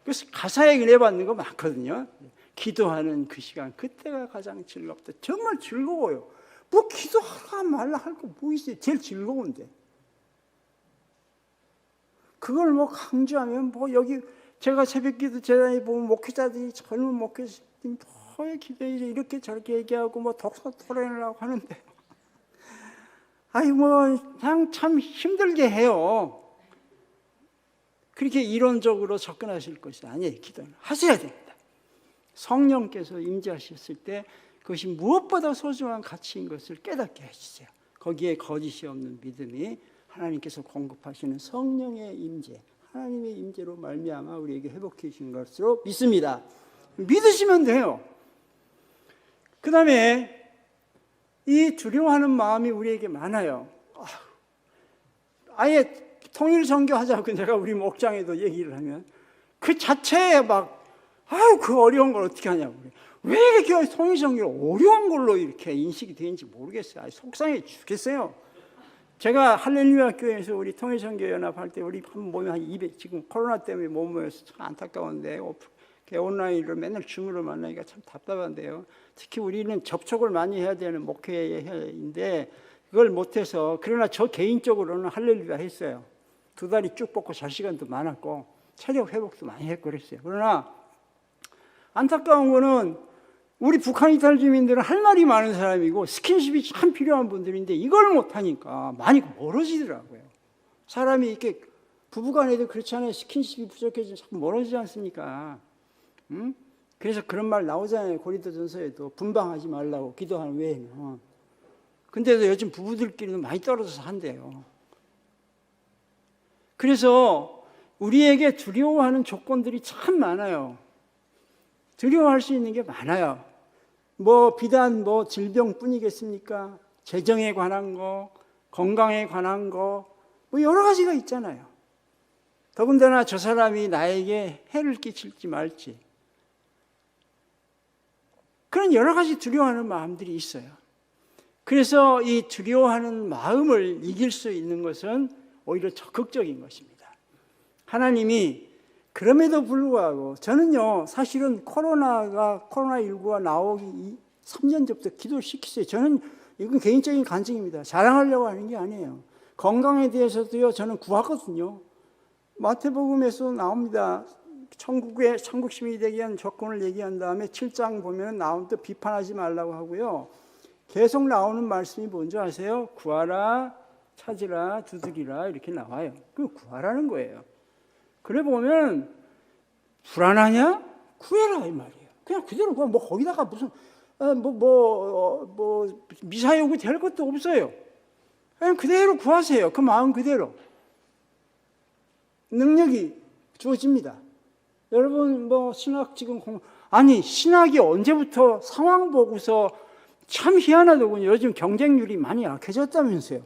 그래서 가사에 은혜 받는 거 많거든요. 기도하는 그 시간, 그때가 가장 즐겁다. 정말 즐거워요. 뭐 기도하라 말라 할 거 뭐 있어요? 제일 즐거운데. 그걸 뭐 강조하면 뭐 여기 제가 새벽기도 재단에 보면 목회자들이, 젊은 목회자들이 뭐 기도해 이렇게 저렇게 얘기하고 뭐 독서 토론을 하고 하는데 뭐 그냥 참 힘들게 해요. 그렇게 이론적으로 접근하실 것이 아니에요. 기도는 하셔야 됩니다. 성령께서 임재하셨을 때 그것이 무엇보다 소중한 가치인 것을 깨닫게 해주세요. 거기에 거짓이 없는 믿음이 하나님께서 공급하시는 성령의 임재, 하나님의 임재로 말미암아 우리에게 회복해 주신 것으로 믿습니다. 믿으시면 돼요. 그 다음에 이 두려워하는 마음이 우리에게 많아요. 아예 통일 선교하자고 내가 우리 목장에도 얘기를 하면 그 자체에 그 어려운 걸 어떻게 하냐고. 왜 이렇게 통일 선교를 어려운 걸로 이렇게 인식이 되는지 모르겠어요. 속상해 죽겠어요. 제가 할렐루야 교회에서 우리 통일선교연합 할 때 우리 한 모이면 한 200, 지금 코로나 때문에 못 모여서 참 안타까운데 온라인으로 맨날 줌으로 만나니까 참 답답한데요. 특히 우리는 접촉을 많이 해야 되는 목회인데 그걸 못해서, 그러나 저 개인적으로는 할렐루야 했어요. 2다리 쭉 뻗고 잘 시간도 많았고 체력 회복도 많이 했고 그랬어요. 그러나 안타까운 거는 우리 북한 이탈 주민들은 할 말이 많은 사람이고 스킨십이 참 필요한 분들인데 이걸 못하니까 많이 멀어지더라고요. 사람이 이렇게 부부간에도 그렇잖아요. 스킨십이 부족해지면 자꾸 멀어지지 않습니까? 응? 그래서 그런 말 나오잖아요. 고린도전서에도 분방하지 말라고, 기도하는 외에는. 근데도 요즘 부부들끼리는 많이 떨어져서 한대요. 그래서 우리에게 두려워하는 조건들이 참 많아요. 두려워할 수 있는 게 많아요. 비단 질병뿐이겠습니까? 재정에 관한 거, 건강에 관한 거, 여러 가지가 있잖아요. 더군다나 저 사람이 나에게 해를 끼칠지 말지. 그런 여러 가지 두려워하는 마음들이 있어요. 그래서 이 두려워하는 마음을 이길 수 있는 것은 오히려 적극적인 것입니다. 하나님이 그럼에도 불구하고 저는요, 사실은 코로나19가 나오기 3년 전부터 기도를 시켰어요. 저는 이건 개인적인 간증입니다. 자랑하려고 하는 게 아니에요. 건강에 대해서도요, 저는 구하거든요. 마태복음에서 나옵니다. 천국 시민이 되기 위한 조건을 얘기한 다음에 7장 보면 나오는데 비판하지 말라고 하고요. 계속 나오는 말씀이 뭔지 아세요? 구하라, 찾으라, 두드리라 이렇게 나와요. 그 구하라는 거예요. 그래 보면 불안하냐? 구해라 이 말이에요. 그냥 그대로 구하. 거기다가 무슨 미사 요구 될 것도 없어요. 그냥 그대로 구하세요. 그 마음 그대로. 능력이 주어집니다. 여러분 뭐 신학 지금 아니 신학이 언제부터 상황 보고서 참 희한하더군요. 요즘 경쟁률이 많이 약해졌다면서요.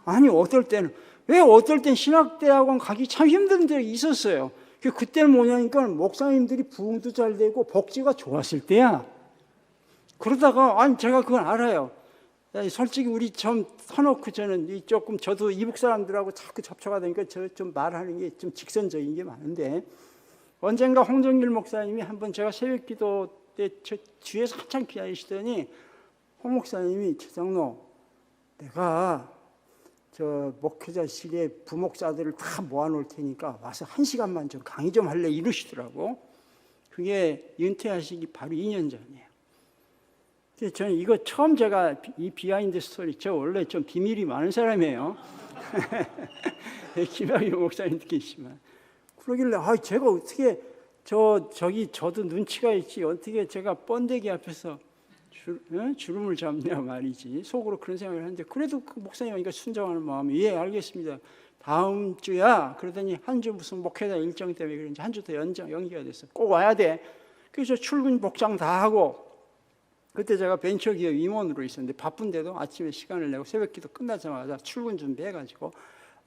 아니 어떨 때는 왜 어떨 땐 신학대학원 가기 참 힘든 데 있었어요. 그때는 뭐냐니까 목사님들이 부흥도 잘 되고 복지가 좋았을 때야. 그러다가 아니 제가 그건 알아요. 솔직히 우리 좀 터놓고 저는 조금 저도 이북 사람들하고 자꾸 접촉하다니까 저 좀 말하는 게 좀 직선적인 게 많은데 언젠가 홍정길 목사님이 한번 제가 새벽기도 때 저 뒤에서 한참 기다리시더니 홍 목사님이 최장로 내가 저 목회자실에 부목사들을 다 모아놓을 테니까 와서 1시간만 좀 강의 좀 할래 이러시더라고. 그게 은퇴하시기 바로 2년 전이에요. 그래서 저는 이거 처음 제가 이 비하인드 스토리 저 원래 좀 비밀이 많은 사람이에요. 김학용 목사님 듣겠지만 그러길래 제가 어떻게 저도 눈치가 있지 어떻게 제가 번데기 앞에서 주름을 잡냐 말이지 속으로 그런 생각을 하는데 그래도 그 목사님이니까 순종하는 마음이 예 알겠습니다. 다음 주야 그러더니 한 주 무슨 목회자 일정 때문에 그런지 한 주 더 연기가 됐어. 꼭 와야 돼. 그래서 출근 복장 다 하고 그때 제가 벤처기업 임원으로 있었는데 바쁜데도 아침에 시간을 내고 새벽기도 끝나자마자 출근 준비해가지고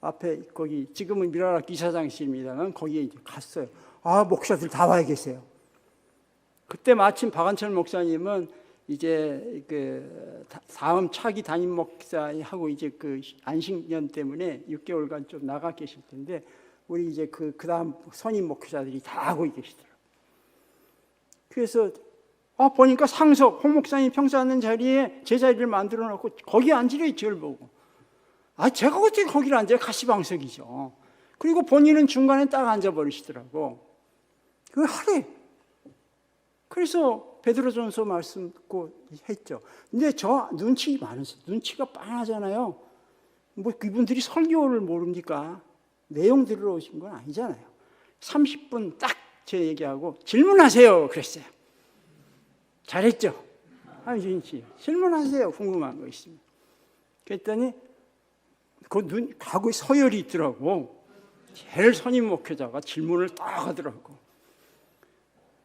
앞에 거기 지금은 미라락 이사장실입니다만 거기에 이제 갔어요. 목사들 다 와 계세요. 그때 마침 박한철 목사님은 이제 그 다음 차기 담임 목사하고 이제 그 안식년 때문에 6개월간 좀 나가 계실 텐데 우리 이제 그 다음 선임 목사들이 다 하고 계시더라고요. 그래서 보니까 상석 홍 목사님 평소 앉는 자리에 제 자리를 만들어 놓고 거기 앉으래 저를 보고. 제가 어떻게 거기를 앉아요? 가시방석이죠. 그리고 본인은 중간에 딱 앉아버리시더라고. 그걸 하래. 그래서 베드로전서 말씀 듣고 했죠. 근데 저 눈치 많으세요. 눈치가 빤하잖아요. 뭐 이분들이 설교를 모릅니까? 내용 들으러 오신 건 아니잖아요. 30분 딱 제 얘기하고 질문하세요 그랬어요. 잘했죠? 한주인 씨 질문하세요. 궁금한 거 있으면. 그랬더니 그 가고 서열이 있더라고. 제일 선임 목회자가 질문을 딱 하더라고.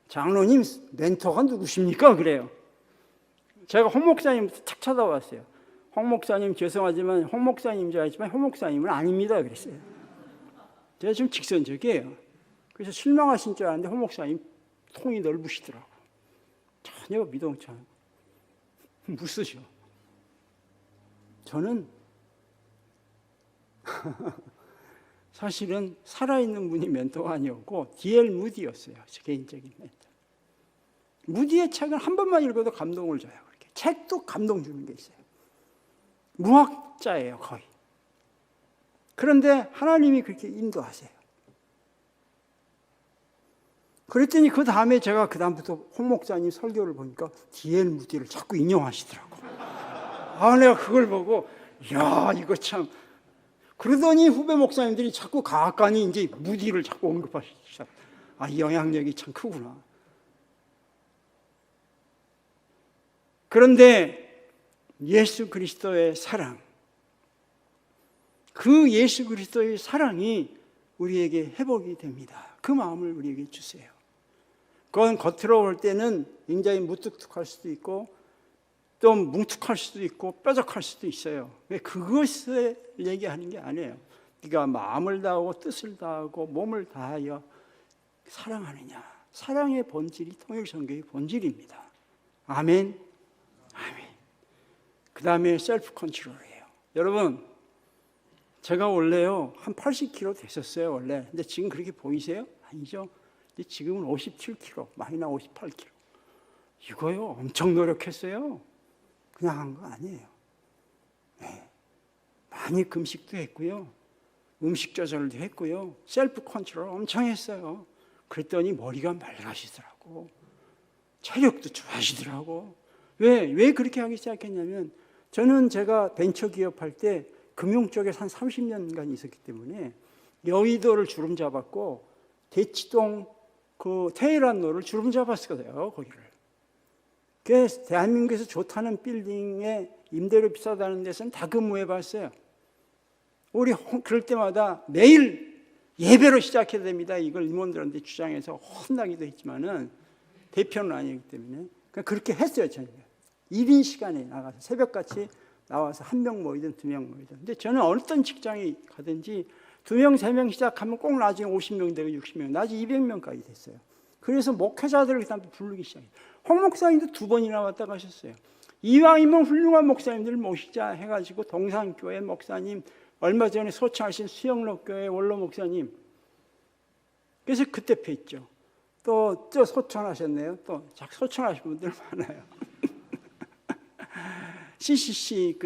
장로님 멘토가 누구십니까? 그래요. 제가 홍 목사님부터 탁 찾아왔어요. 홍 목사님 죄송하지만 홍 목사님 줄 알지만 홍 목사님은 아닙니다 그랬어요. 제가 좀 직선적이에요. 그래서 실망하신 줄 알았는데 홍 목사님 통이 넓으시더라고. 전혀 미동치 않고 무쓰죠. 저는 사실은 살아있는 분이 멘토가 아니었고 D.L. 무디였어요. 제 개인적인 멘토. 무디의 책을 한 번만 읽어도 감동을 줘요. 그렇게. 책도 감동 주는 게 있어요. 무학자예요 거의. 그런데 하나님이 그렇게 인도하세요. 그랬더니 그 다음에 제가 그 다음부터 홍 목사님 설교를 보니까 D.L. 무디를 자꾸 인용하시더라고. 내가 그걸 보고 이야 이거 참. 그러더니 후배 목사님들이 자꾸 가까이 이제 무디를 자꾸 언급하시기 시작. 이 영향력이 참 크구나. 그런데 예수 그리스도의 사랑, 그 예수 그리스도의 사랑이 우리에게 회복이 됩니다. 그 마음을 우리에게 주세요. 그건 겉으로 볼 때는 굉장히 무뚝뚝할 수도 있고 또 뭉툭할 수도 있고 뾰족할 수도 있어요. 왜 그것을 얘기하는 게 아니에요. 네가 마음을 다하고 뜻을 다하고 몸을 다하여 사랑하느냐. 사랑의 본질이 통일선교의 본질입니다. 아멘. 아멘. 그 다음에 셀프 컨트롤이에요. 여러분 제가 원래요 한 80kg 됐었어요 원래. 근데 지금 그렇게 보이세요? 아니죠. 근데 지금은 57kg, 많이나 58kg. 이거요 엄청 노력했어요. 그냥 한 거 아니에요. 네. 많이 금식도 했고요. 음식 조절도 했고요. 셀프 컨트롤 엄청 했어요. 그랬더니 머리가 맑아지더라고. 체력도 좋아지더라고. 왜 그렇게 하기 시작했냐면 저는 제가 벤처기업 할 때 금융 쪽에 한 30년간 있었기 때문에 여의도를 주름 잡았고 대치동 그 테헤란로를 주름 잡았어요. 거기를. 그래서 대한민국에서 좋다는 빌딩에 임대료 비싸다는 데서는 다 근무해 봤어요. 우리 그럴 때마다 매일 예배로 시작해야 됩니다. 이걸 임원들한테 주장해서 혼나기도 했지만은 대표는 아니기 때문에 그렇게 했어요. 저는 1인 시간에 나가서 새벽같이 나와서 1명 모이든 2명 모이든. 근데 저는 어떤 직장에 가든지 2명, 3명 시작하면 꼭 나중에 50명 되고 60명, 나중에 200명까지 됐어요. 그래서 목회자들을 일단 부르기 시작해요. 홍 목사님도 2번이나 왔다 가셨어요. 이왕이면 훌륭한 목사님들을 모시자 해가지고 동산교회 목사님, 얼마 전에 소창하신 수영록교회 원로 목사님, 그래서 그때 뵀죠. 또 소천하셨네요. 또 소천하신 분들 많아요. CCC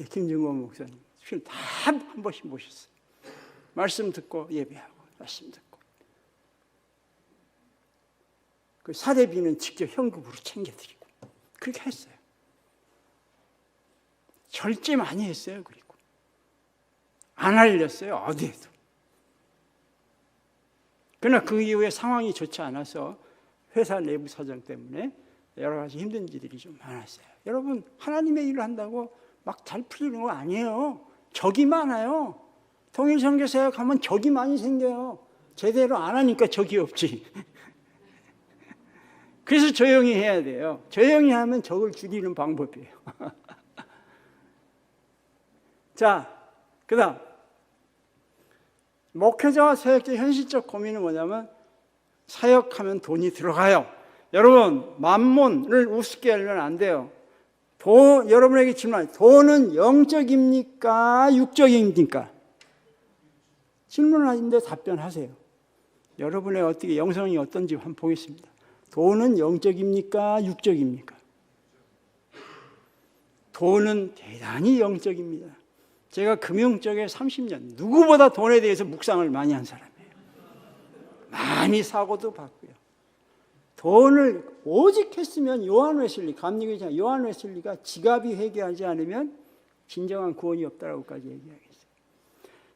김중권 목사님 다 한 번씩 모셨어요. 말씀 듣고 예배하고 말씀 듣고 그 사례비는 직접 현금으로 챙겨드리고 그렇게 했어요. 절제 많이 했어요. 그리고 안 알렸어요. 어디에도. 그러나 그 이후에 상황이 좋지 않아서 회사 내부 사정 때문에 여러 가지 힘든 일들이 좀 많았어요. 여러분, 하나님의 일을 한다고 막 잘 풀리는 거 아니에요. 적이 많아요. 통일선교사에 가면 적이 많이 생겨요. 제대로 안 하니까 적이 없지. 그래서 조용히 해야 돼요. 조용히 하면 적을 죽이는 방법이에요. 자, 그 다음 목회자와 사역자의 현실적 고민은 뭐냐면 사역하면 돈이 들어가요. 여러분, 만몬을 우습게 알면 안 돼요. 여러분에게 질문, 돈은 영적입니까? 육적입니까? 질문하는데 답변하세요. 여러분의 어떻게 영성이 어떤지 한번 보겠습니다. 돈은 영적입니까? 육적입니까? 돈은 대단히 영적입니다. 제가 금융 쪽에 30년, 누구보다 돈에 대해서 묵상을 많이 한 사람이에요. 많이 사고도 받고요. 돈을 오직 했으면 요한 웨슬리, 감리교장 요한 웨슬리가 지갑이 회개하지 않으면 진정한 구원이 없다라고까지 얘기하겠어요.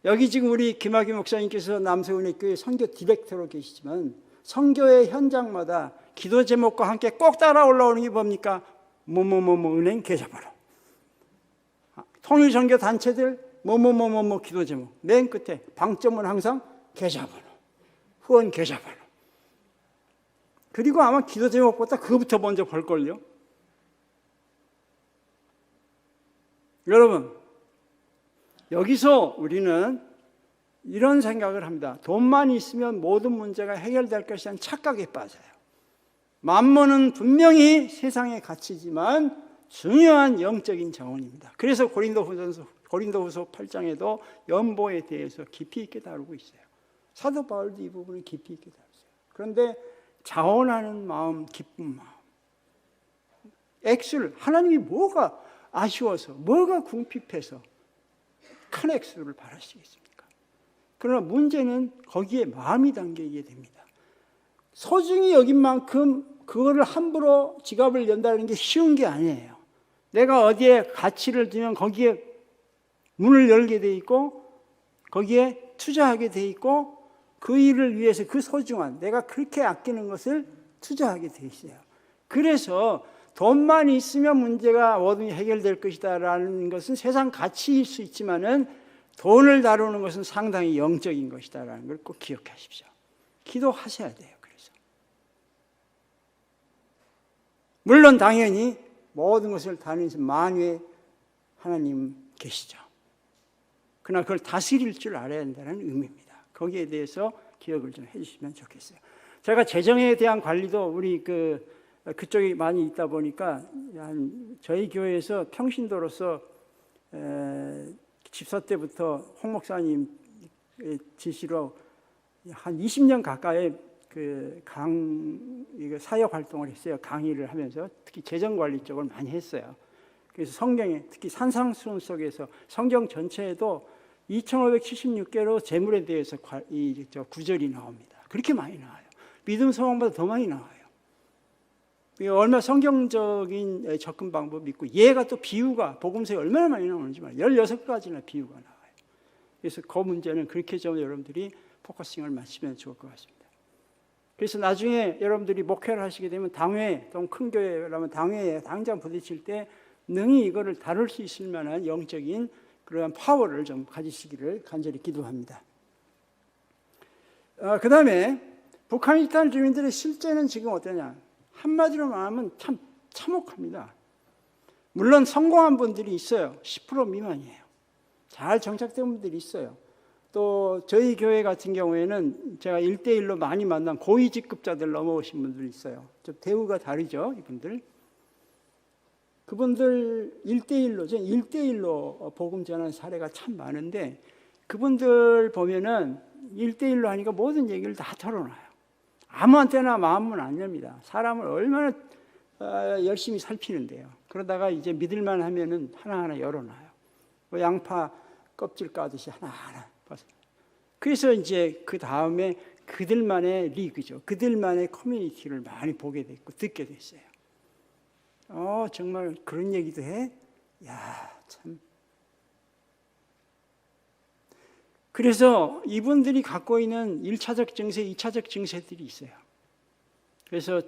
여기 지금 우리 김학의 목사님께서 남서은혜교회 선교 디렉터로 계시지만 선교의 현장마다 기도 제목과 함께 꼭 따라 올라오는 게 뭡니까? 뭐뭐뭐뭐 은행 계좌번호. 통일선교 단체들 뭐뭐뭐뭐 기도 제목. 맨 끝에 방점은 항상 계좌번호. 후원 계좌번호. 그리고 아마 기도 제목보다 그거부터 먼저 볼걸요. 여러분, 여기서 우리는 이런 생각을 합니다. 돈만 있으면 모든 문제가 해결될 것이라는 착각에 빠져요. 만몬은 분명히 세상의 가치지만 중요한 영적인 자원입니다. 그래서 고린도후서 8장에도 연보에 대해서 깊이 있게 다루고 있어요. 사도 바울도 이 부분을 깊이 있게 다루어요. 그런데 자원하는 마음, 기쁜 마음, 액수를 하나님이 뭐가 아쉬워서, 뭐가 궁핍해서 큰 액수를 바라시겠습니까? 그러나 문제는 거기에 마음이 담겨있게 됩니다. 소중히 여긴 만큼 그거를 함부로 지갑을 연다는 게 쉬운 게 아니에요. 내가 어디에 가치를 두면 거기에 문을 열게 돼 있고 거기에 투자하게 돼 있고 그 일을 위해서 그 소중한 내가 그렇게 아끼는 것을 투자하게 돼 있어요. 그래서 돈만 있으면 문제가 뭐든 해결될 것이다라는 것은 세상 가치일 수 있지만은 돈을 다루는 것은 상당히 영적인 것이다라는 걸 꼭 기억하십시오. 기도하셔야 돼요. 그래서 물론 당연히 모든 것을 다루면서 만유의 하나님 계시죠. 그러나 그걸 다스릴 줄 알아야 한다는 의미입니다. 거기에 대해서 기억을 좀 해주시면 좋겠어요. 제가 재정에 대한 관리도 우리 그쪽이 많이 있다 보니까 저희 교회에서 평신도로서 집사 때부터 홍 목사님 지시로 한 20년 가까이 사역 활동을 했어요. 강의를 하면서 특히 재정 관리 쪽을 많이 했어요. 그래서 성경에 특히 산상수훈 속에서 성경 전체에도 2576개로 재물에 대해서 구절이 나옵니다. 그렇게 많이 나와요. 믿음 소망보다 더 많이 나와요. 얼마나 성경적인 접근 방법이 있고 얘가 또 비유가 복음서에 얼마나 많이 나오는지 말이에요. 16가지나 비유가 나와요. 그래서 그 문제는 그렇게 좀 여러분들이 포커싱을 맞추면 좋을 것 같습니다. 그래서 나중에 여러분들이 목회를 하시게 되면 당회, 또 큰 교회라면 당회에 당장 부딪힐 때 능히 이거를 다룰 수 있을 만한 영적인 그러한 파워를 좀 가지시기를 간절히 기도합니다. 그 다음에 북한 이탈 주민들의 실제는 지금 어떠냐? 한마디로 말하면 참 참혹합니다. 물론 성공한 분들이 있어요. 10% 미만이에요. 잘 정착된 분들이 있어요. 또 저희 교회 같은 경우에는 제가 1대1로 많이 만난 고위 직급자들 넘어오신 분들이 있어요. 좀 대우가 다르죠, 이분들. 그분들 1대1로 복음 전하는 사례가 참 많은데, 그분들 보면은 1대1로 하니까 모든 얘기를 다 털어놔요. 아무한테나 마음은 안 엽니다. 사람을 얼마나 열심히 살피는데요. 그러다가 이제 믿을만 하면은 하나하나 열어놔요. 뭐 양파 껍질 까듯이 하나하나. 그래서 이제 그 다음에 그들만의 리그죠. 그들만의 커뮤니티를 많이 보게 됐고 듣게 됐어요. 정말 그런 얘기도 해? 야, 참. 그래서 이분들이 갖고 있는 1차적 증세, 2차적 증세들이 있어요. 그래서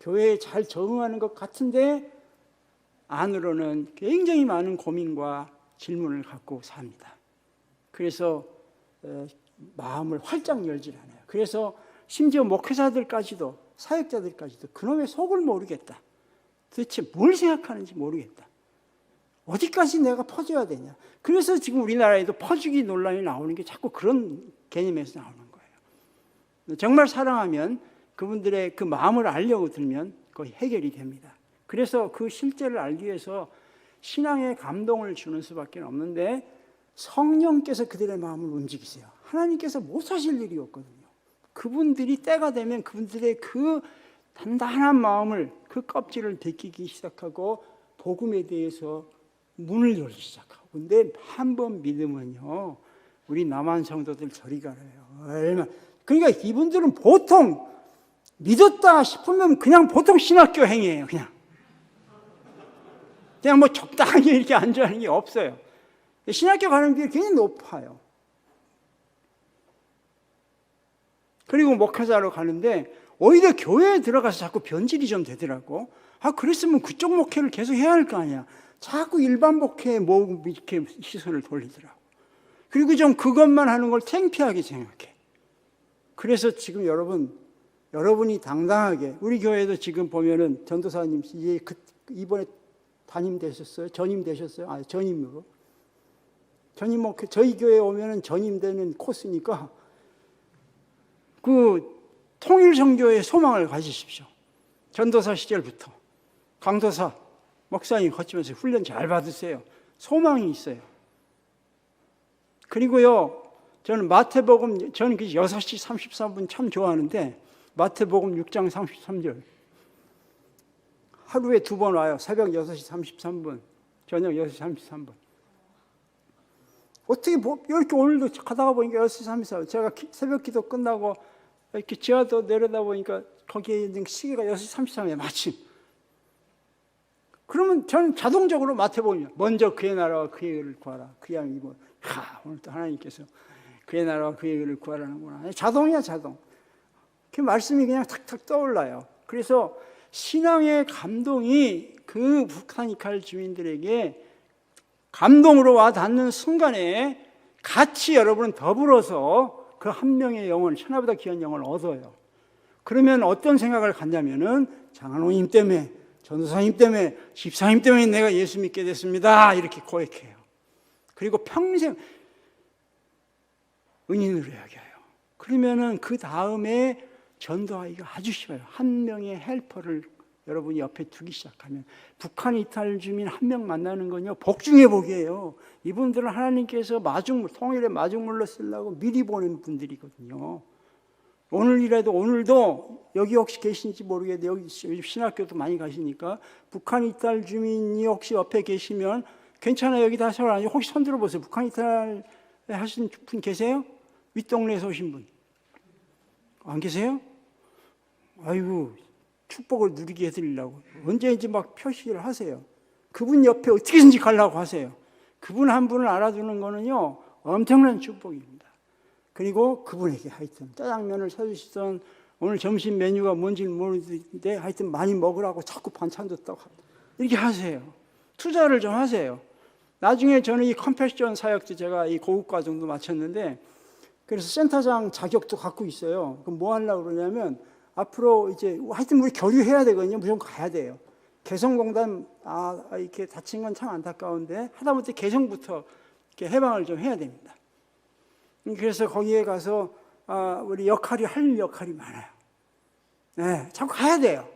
교회에 잘 적응하는 것 같은데 안으로는 굉장히 많은 고민과 질문을 갖고 삽니다. 그래서 마음을 활짝 열질 않아요. 그래서 심지어 목회자들까지도, 사역자들까지도 그놈의 속을 모르겠다. 도대체 뭘 생각하는지 모르겠다. 어디까지 내가 퍼져야 되냐. 그래서 지금 우리나라에도 퍼주기 논란이 나오는 게 자꾸 그런 개념에서 나오는 거예요. 정말 사랑하면 그분들의 그 마음을 알려고 들면 거의 해결이 됩니다. 그래서 그 실제를 알기 위해서 신앙의 감동을 주는 수밖에 없는데, 성령께서 그들의 마음을 움직이세요. 하나님께서 못 하실 일이 없거든요. 그분들이 때가 되면 그분들의 그 단단한 마음을, 그 껍질을 벗기기 시작하고 복음에 대해서 문을 열기 시작하고. 근데 한 번 믿으면요, 우리 남한 성도들 저리 가라요. 그러니까 이분들은 보통 믿었다 싶으면 그냥 보통 신학교 행위예요. 그냥 뭐 적당히 이렇게 앉아있는 게 없어요. 신학교 가는 게 굉장히 높아요. 그리고 목회자로 가는데 오히려 교회에 들어가서 자꾸 변질이 좀 되더라고. 그랬으면 그쪽 목회를 계속 해야 할 거 아니야. 자꾸 일반 목회에 뭐 이렇게 시선을 돌리더라고. 그리고 좀 그것만 하는 걸 창피하게 생각해. 그래서 지금 여러분이 당당하게, 우리 교회도 지금 보면은 전도사님 이제 이번에 담임 되셨어요? 전임 되셨어요? 전임으로. 전임 목회, 저희 교회에 오면은 전임되는 코스니까 그 통일선교의 소망을 가지십시오. 전도사 시절부터 강도사, 목사님 거치면서 훈련 잘 받으세요. 소망이 있어요. 그리고요, 저는 마태복음, 저는 6시 33분 참 좋아하는데, 마태복음 6장 33절. 하루에 2번 와요. 새벽 6시 33분, 저녁 6시 33분. 어떻게 이렇게 오늘도 가다가 보니까 6시 33분. 제가 새벽 기도 끝나고 이렇게 지하도 내려다 보니까 거기에 있는 시계가 6시 33분에 마침. 그러면 저는 자동적으로 마태복음, 먼저 그의 나라와 그의 의를 구하라. 그야말로 이거, 오늘 또 하나님께서 그의 나라와 그의 의를 구하라는구나. 자동이야, 자동. 그 말씀이 그냥 탁탁 떠올라요. 그래서 신앙의 감동이 그 북한 이탈 주민들에게 감동으로 와 닿는 순간에 같이 여러분은 더불어서 그 한 명의 영혼, 천하보다 귀한 영혼을 얻어요. 그러면 어떤 생각을 갖냐면은 장로님 때문에, 전도사님 때문에, 집사님 때문에 내가 예수 믿게 됐습니다. 이렇게 고백해요. 그리고 평생 은인으로 여겨요. 그러면은 그 다음에 전도하기가 아주 쉬워요. 한 명의 헬퍼를 여러분이 옆에 두기 시작하면, 북한 이탈 주민 한 명 만나는 건요, 복 중의 복이에요. 이분들은 하나님께서 통일의 마중물로 쓰려고 미리 보낸 분들이거든요. 오늘도 여기 혹시 계신지 모르겠는데, 여기 신학교도 많이 가시니까 북한 이탈 주민이 혹시 옆에 계시면 괜찮아요. 여기 다 서로 아니고 혹시 손 들어보세요. 북한 이탈 하신 분 계세요? 윗동네에서 오신 분 안 계세요? 아이고, 축복을 누리게 해드리려고 언제인지 막 표시를 하세요. 그분 옆에 어떻게든지 가려고 하세요. 그분 한 분을 알아두는 거는요, 엄청난 축복입니다. 그리고 그분에게 하여튼 짜장면을 사주시던, 오늘 점심 메뉴가 뭔지 모르는데 하여튼 많이 먹으라고 자꾸 반찬도 떡 이렇게 하세요. 투자를 좀 하세요. 나중에 저는 이 컴패션 사역도 제가 이 고급 과정도 마쳤는데, 그래서 센터장 자격도 갖고 있어요. 그럼 뭐 하려고 그러냐면, 앞으로 이제 하여튼 우리 교류해야 되거든요. 무조건 가야 돼요. 개성공단 이렇게 다친 건 참 안타까운데 하다못해 개성부터 이렇게 해방을 좀 해야 됩니다. 그래서 거기에 가서 우리 할 역할이 많아요. 네, 자꾸 가야 돼요.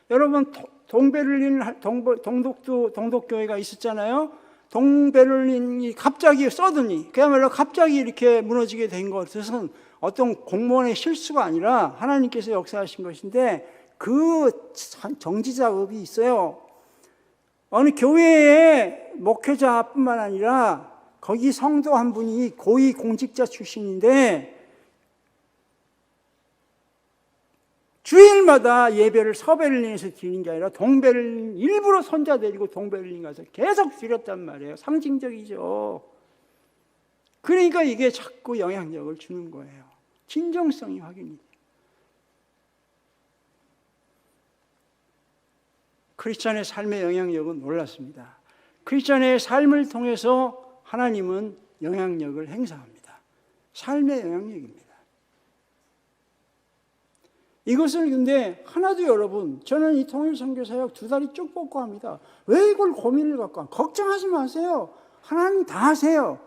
여러분 동베를린 동독교회가 있었잖아요. 동베를린이 갑자기 서든이 그야말로 갑자기 이렇게 무너지게 된 것은 어떤 공무원의 실수가 아니라 하나님께서 역사하신 것인데, 그 정지 작업이 있어요. 어느 교회의 목회자뿐만 아니라 거기 성도 한 분이 고위 공직자 출신인데 주일마다 예배를 서베를린에서 드리는 게 아니라 동베를린, 일부러 손자 데리고 동베를린 가서 계속 드렸단 말이에요. 상징적이죠. 그러니까 이게 자꾸 영향력을 주는 거예요. 진정성이 확인이 돼요. 크리스찬의 삶의 영향력은 놀랍습니다. 크리스찬의 삶을 통해서 하나님은 영향력을 행사합니다. 삶의 영향력입니다. 이것을 근데 하나도 여러분, 저는 이 통일선교사역 2다리 쭉 뻗고 합니다. 왜 이걸 고민을 갖고 걱정하지 마세요. 하나님 다 하세요.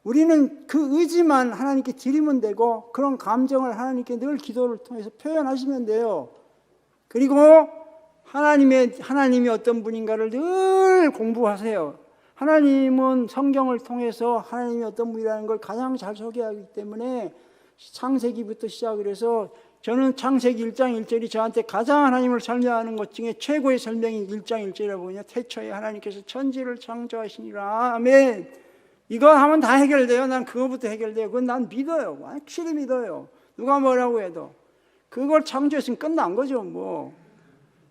우리는 그 의지만 하나님께 드리면 되고, 그런 감정을 하나님께 늘 기도를 통해서 표현하시면 돼요. 그리고 하나님이 어떤 분인가를 늘 공부하세요. 하나님은 성경을 통해서 하나님이 어떤 분이라는 걸 가장 잘 소개하기 때문에 창세기부터 시작을 해서, 저는 창세기 1장 1절이 저한테 가장 하나님을 설명하는 것 중에 최고의 설명인 1장 1절이라고 보냐. 태초에 하나님께서 천지를 창조하시니라. 아멘. 이거 하면 다 해결돼요. 난 그거부터 해결돼요. 그건 난 믿어요. 확실히 믿어요. 누가 뭐라고 해도. 그걸 창조했으면 끝난 거죠, 뭐.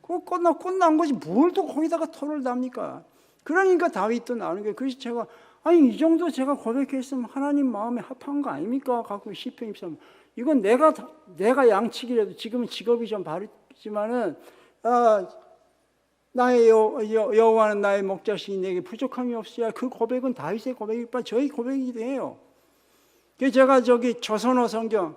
그거 끝난 거지. 뭘 또 거기다가 토를 답니까? 그러니까 다윗도 나오는 거예요. 그래서 제가, 이 정도 제가 고백했으면 하나님 마음에 합한 거 아닙니까? 갖고 시편 23. 이건 내가 양측이라도 지금은 직업이 좀 바르지만은, 나의 여호와는 나의 목자시니 내게 부족함이 없으랴. 그 고백은 다윗의 고백일 뿐 저희 고백이기도 해요. 그래서 제가 조선어 성경,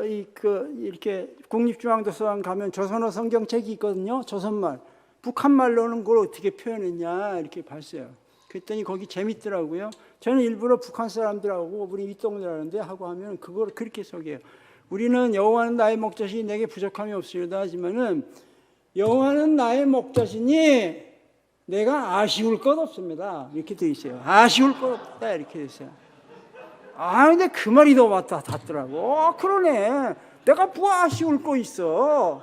이렇게 국립중앙도서관 가면 조선어 성경책이 있거든요. 조선말. 북한말로는 그걸 어떻게 표현했냐 이렇게 봤어요. 그랬더니 거기 재밌더라고요. 저는 일부러 북한 사람들하고 우리 윗동네라는데 하고 하면 그걸 그렇게 소개해요. 우리는 여호와는 나의 목자시니 내게 부족함이 없으리다 하지만은, 여호와는 나의 목자시니 내가 아쉬울 것 없습니다. 이렇게 돼 있어요. 아쉬울 것 없다 이렇게 돼 있어요. 근데 그 말이 더 닿더라고. 그러네. 내가 뭐 아쉬울 거 있어.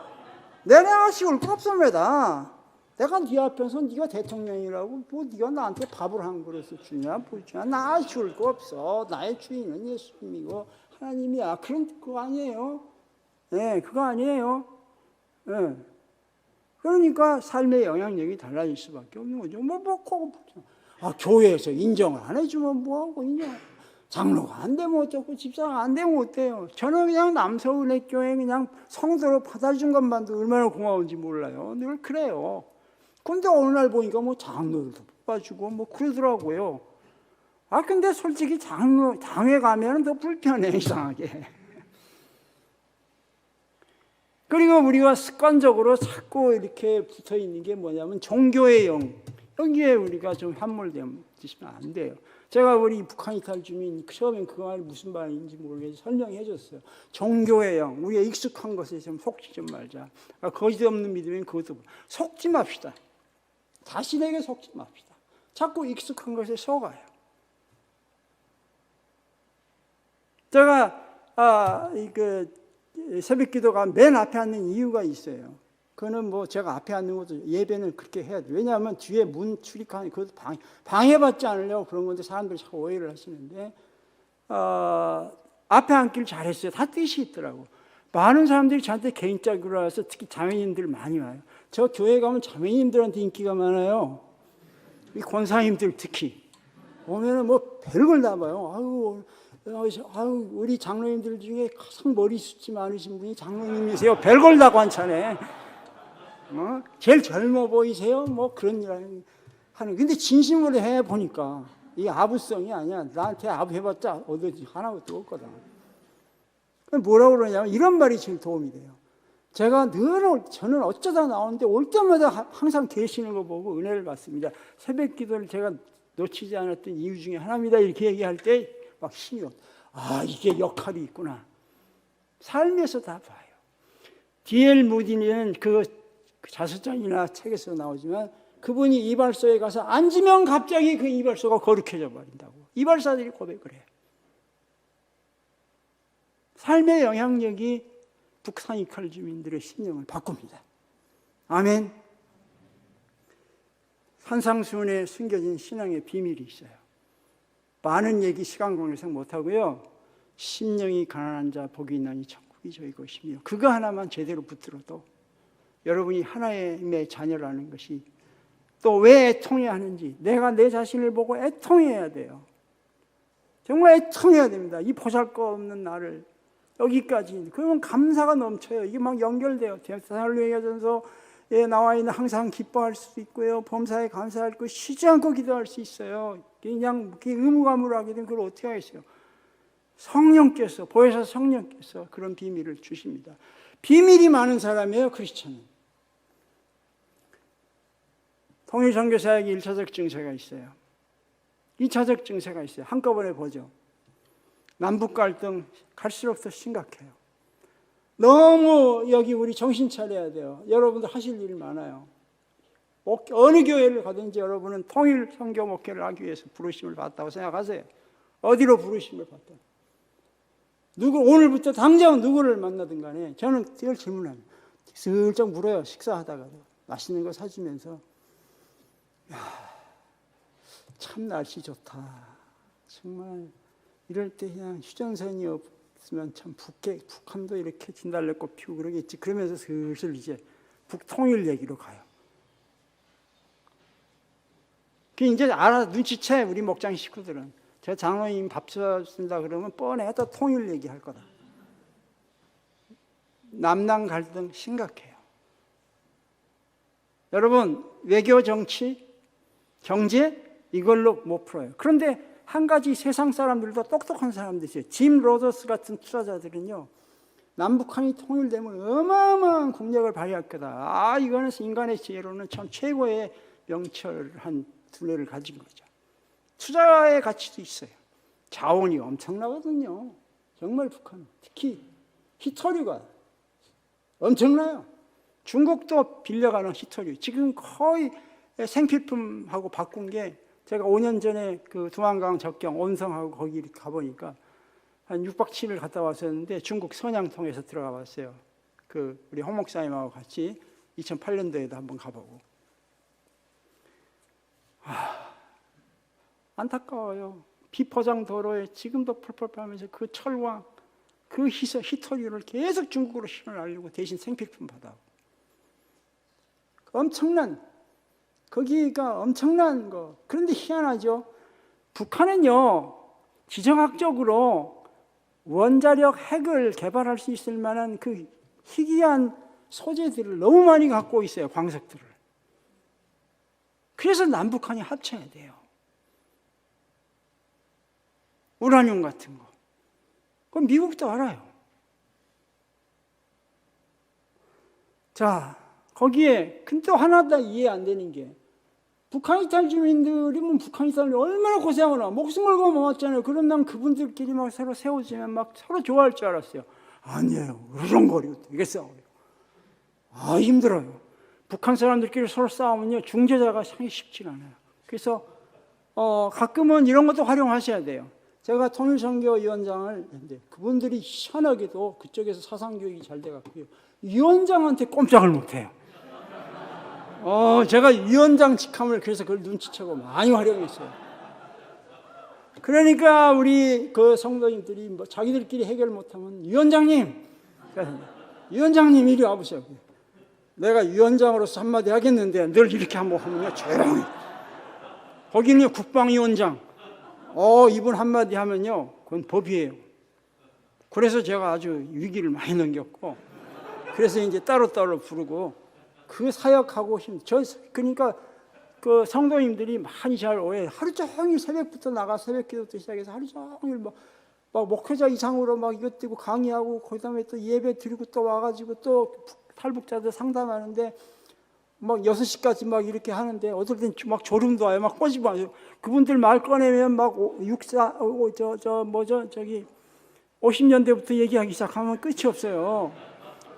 내가 아쉬울 거 없습니다. 내가 네 앞에서 네가 대통령이라고 뭐 네가 나한테 밥을 한 그릇을 주냐 뭘 주냐. 나 아쉬울 거 없어. 나의 주인은 예수님이고 하나님이야. 그거 아니에요. 네, 그거 아니에요. 네. 그러니까 삶의 영향력이 달라질 수밖에 없는 거죠. 교회에서 인정을 안 해주면 뭐하고 인정. 장로가 안 되면 어쩌고 집사가 안 되면 어때요. 저는 그냥 남서울의 교회 그냥 성도로 받아준 것만도 얼마나 고마운지 몰라요. 늘 그래요. 근데 어느 날 보니까 뭐 장로들도 뽑아주고 뭐 그러더라고요. 근데 솔직히 당회 가면 더 불편해, 이상하게. 그리고 우리가 습관적으로 자꾸 이렇게 붙어 있는 게 뭐냐면 종교의 영. 여기에 우리가 좀 함몰되면 안 돼요. 제가 우리 북한 이탈 주민 처음엔 그 말이 무슨 말인지 모르겠어요. 설명해 줬어요. 종교의 영. 우리가 익숙한 것에 좀 속지 좀 말자. 거짓 없는 믿음엔 그것도 속지 맙시다. 자신에게 속지 맙시다. 자꾸 익숙한 것에 속아요. 제가 새벽 기도가 맨 앞에 앉는 이유가 있어요. 그거는 뭐 제가 앞에 앉는 것도 예배는 그렇게 해야 돼요. 왜냐하면 뒤에 문 출입하는 그것도 방해받지 않으려고 그런 건데 사람들이 자꾸 오해를 하시는데, 앞에 앉기를 잘했어요. 다 뜻이 있더라고. 많은 사람들이 저한테 개인적으로 와서 특히 자매님들 많이 와요. 저 교회 가면 자매님들한테 인기가 많아요. 이 권사님들 특히. 오면은 뭐 별걸 다 봐요. 우리 장로님들 중에 가장 머리숱이 많으신 분이 장로님이세요. 별걸 다 관찰해. 제일 젊어 보이세요. 뭐 그런 일. 하는. 근데 진심으로 해 보니까 이 아부성이 아니야. 나한테 아부해봤자 얻어지 하나도 없거든. 뭐라고 그러냐면 이런 말이 제일 도움이 돼요. 저는 어쩌다 나오는데 올 때마다 항상 계시는 거 보고 은혜를 받습니다. 새벽 기도를 제가 놓치지 않았던 이유 중에 하나입니다. 이렇게 얘기할 때 막 힘이 와. 아, 이게 역할이 있구나. 삶에서 다 봐요. D.L. 무디는 그 자서전이나 책에서 나오지만 그분이 이발소에 가서 앉으면 갑자기 그 이발소가 거룩해져 버린다고. 이발사들이 고백을 해요. 삶의 영향력이 북산이칼 주민들의 심령을 바꿉니다. 아멘. 산상수훈에 숨겨진 신앙의 비밀이 있어요. 많은 얘기 시간 관계상 못하고요. 심령이 가난한 자 복이 있나니 천국이 저희 것이며 그거 하나만 제대로 붙들어도 여러분이 하나님의 자녀라는 것이 또 왜 애통해야 하는지 내가 내 자신을 보고 애통해야 돼요. 정말 애통해야 됩니다. 이 보잘것없는 나를 여기까지. 그러면 감사가 넘쳐요. 이게 막 연결돼요. 데살로니가전서에 나와 있는 항상 기뻐할 수 있고요. 범사에 감사할 거 쉬지 않고 기도할 수 있어요. 그냥 의무감으로 하게 되면 그걸 어떻게 하겠어요? 성령께서 보혜사 성령께서 그런 비밀을 주십니다. 비밀이 많은 사람이에요. 크리스천은. 통일선교사에게 1차적 증세가 있어요. 2차적 증세가 있어요. 한꺼번에 보죠. 남북 갈등 갈수록 더 심각해요. 너무 여기 우리 정신 차려야 돼요. 여러분들 하실 일이 많아요. 어느 교회를 가든지 여러분은 통일 선교 목회를 하기 위해서 부르심을 받았다고 생각하세요. 어디로 부르심을 받다. 오늘부터 당장 누구를 만나든 간에 저는 늘 질문합니다. 슬쩍 물어요. 식사하다가도 맛있는 거 사주면서 참 날씨 좋다. 정말 이럴 때 그냥 휴전선이 없으면 참 북한도 이렇게 진달래꽃 피우고 그러겠지. 그러면서 슬슬 이제 북통일 얘기로 가요. 그 이제 눈치채 우리 목장 식구들은. 제가 장로님 밥 사준다 그러면 뻔해 또 통일 얘기할 거다. 남남 갈등 심각해요. 여러분 외교 정치, 경제 이걸로 못 풀어요. 그런데 한 가지 세상 사람들도 똑똑한 사람들이 있어요. 짐 로저스 같은 투자자들은요. 남북한이 통일되면 어마어마한 국력을 발휘할 거다. 이거는 인간의 지혜로는 참 최고의 명철한 두뇌를 가진 거죠. 투자의 가치도 있어요. 자원이 엄청나거든요. 정말 북한은. 특히 히토류가 엄청나요. 중국도 빌려가는 히토류. 지금 거의 생필품하고 바꾼 게 제가 5년 전에 그 두만강 접경 온성하고 거기 가보니까 한 6박 7일 갔다 왔었는데 중국 선양통에서 들어가 봤어요. 우리 홍 목사님하고 같이 2008년도에도 한번 가보고. 안타까워요. 비포장 도로에 지금도 펄펄 빨면서 그 철왕, 그 히토류를 계속 중국으로 신을 알리고 대신 생필품 받아오고. 거기가 엄청난 거. 그런데 희한하죠. 북한은요, 지정학적으로 원자력 핵을 개발할 수 있을 만한 그 희귀한 소재들을 너무 많이 갖고 있어요, 광석들을. 그래서 남북한이 합쳐야 돼요. 우라늄 같은 거. 그건 미국도 알아요. 자, 거기에 근데 하나도 이해 안 되는 게 북한 이탈 주민들이면 북한 이탈이 얼마나 고생하나 목숨 걸고 모았잖아요. 그럼 난 그분들끼리 막 서로 세워지면 막 서로 좋아할 줄 알았어요. 아니에요. 으렁거리고 되게 싸워요. 힘들어요. 북한 사람들끼리 서로 싸우면요 중재자가 상당히 쉽지가 않아요. 그래서 가끔은 이런 것도 활용하셔야 돼요. 제가 통일선교위원장을 했는데 그분들이 희한하게도 그쪽에서 사상교육이 잘 돼갖고요 위원장한테 꼼짝을 못해요. 제가 위원장 직함을 그래서 그걸 눈치채고 많이 활용했어요. 그러니까 우리 그 성도님들이 뭐 자기들끼리 해결 못하면 위원장님 이리 와보세요. 내가 위원장으로서 한마디 하겠는데 늘 이렇게 한번 하면요 조용히. 거기는 국방위원장. 이분 한마디 하면요 그건 법이에요. 그래서 제가 아주 위기를 많이 넘겼고 그래서 이제 따로따로 부르고 그 사역하고 그러니까 그 성도님들이 많이 잘 오해. 하루 종일 새벽부터 나가 새벽기도부터 시작해서 하루 종일 막 목회자 이상으로 막 이것 뛰고 강의하고 그다음에 또 예배 드리고 또 와가지고 또 탈북자들 상담하는데 막 6시까지 막 이렇게 하는데 어떨 땐 막 졸음도 와요. 막 꼬집어 와요. 그분들 말 꺼내면 막 50년대부터 얘기하기 시작하면 끝이 없어요.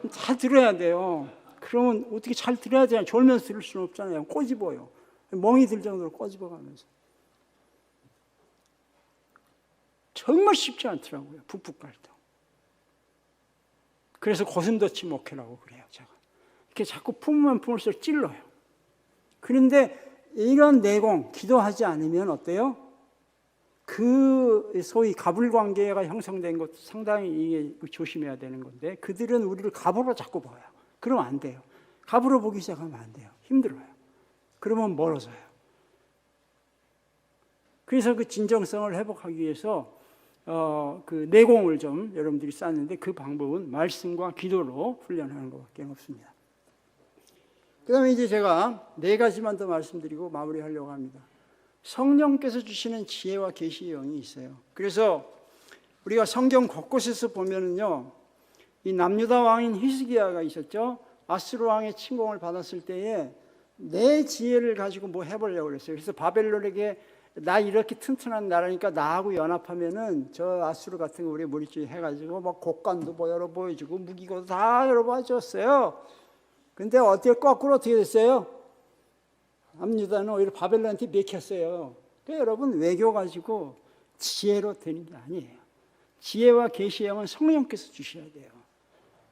잘 들어야 돼요. 그러면 어떻게 잘 들어야 되냐. 졸면서 들을 수는 없잖아요. 꼬집어요. 멍이 들 정도로 꼬집어가면서. 정말 쉽지 않더라고요. 북북갈등. 그래서 고슴도치 목회라고 그래요. 제가 이렇게 자꾸 품으면 품을수록 찔러요. 그런데 이런 내공 기도하지 않으면 어때요? 그 소위 갑을관계가 형성된 것도 상당히 이게 조심해야 되는 건데 그들은 우리를 갑으로 자꾸 봐요. 그러면 안 돼요. 갑으로 보기 시작하면 안 돼요. 힘들어요. 그러면 멀어져요. 그래서 그 진정성을 회복하기 위해서 그 내공을 좀 여러분들이 쌓는데 그 방법은 말씀과 기도로 훈련하는 것밖에 없습니다. 그 다음에 이제 제가 4가지만 더 말씀드리고 마무리하려고 합니다. 성령께서 주시는 지혜와 계시의 영이 있어요. 그래서 우리가 성경 곳곳에서 보면은요, 이 남유다 왕인 히스기야가 있었죠. 아수르 왕의 침공을 받았을 때에 내 지혜를 가지고 뭐 해보려고 그랬어요. 그래서 바벨론에게 나 이렇게 튼튼한 나라니까 나하고 연합하면은 저 아수르 같은 거 우리 무리지 해가지고 막 곡간도 뭐 여러 보여주고 무기고도 다 여러 보여줬어요. 근데 거꾸로 어떻게 됐어요? 남유다는 오히려 바벨론한테 맥혔어요. 그러니까 여러분 외교 가지고 지혜로 되는 게 아니에요. 지혜와 계시의 영은 성령께서 주셔야 돼요.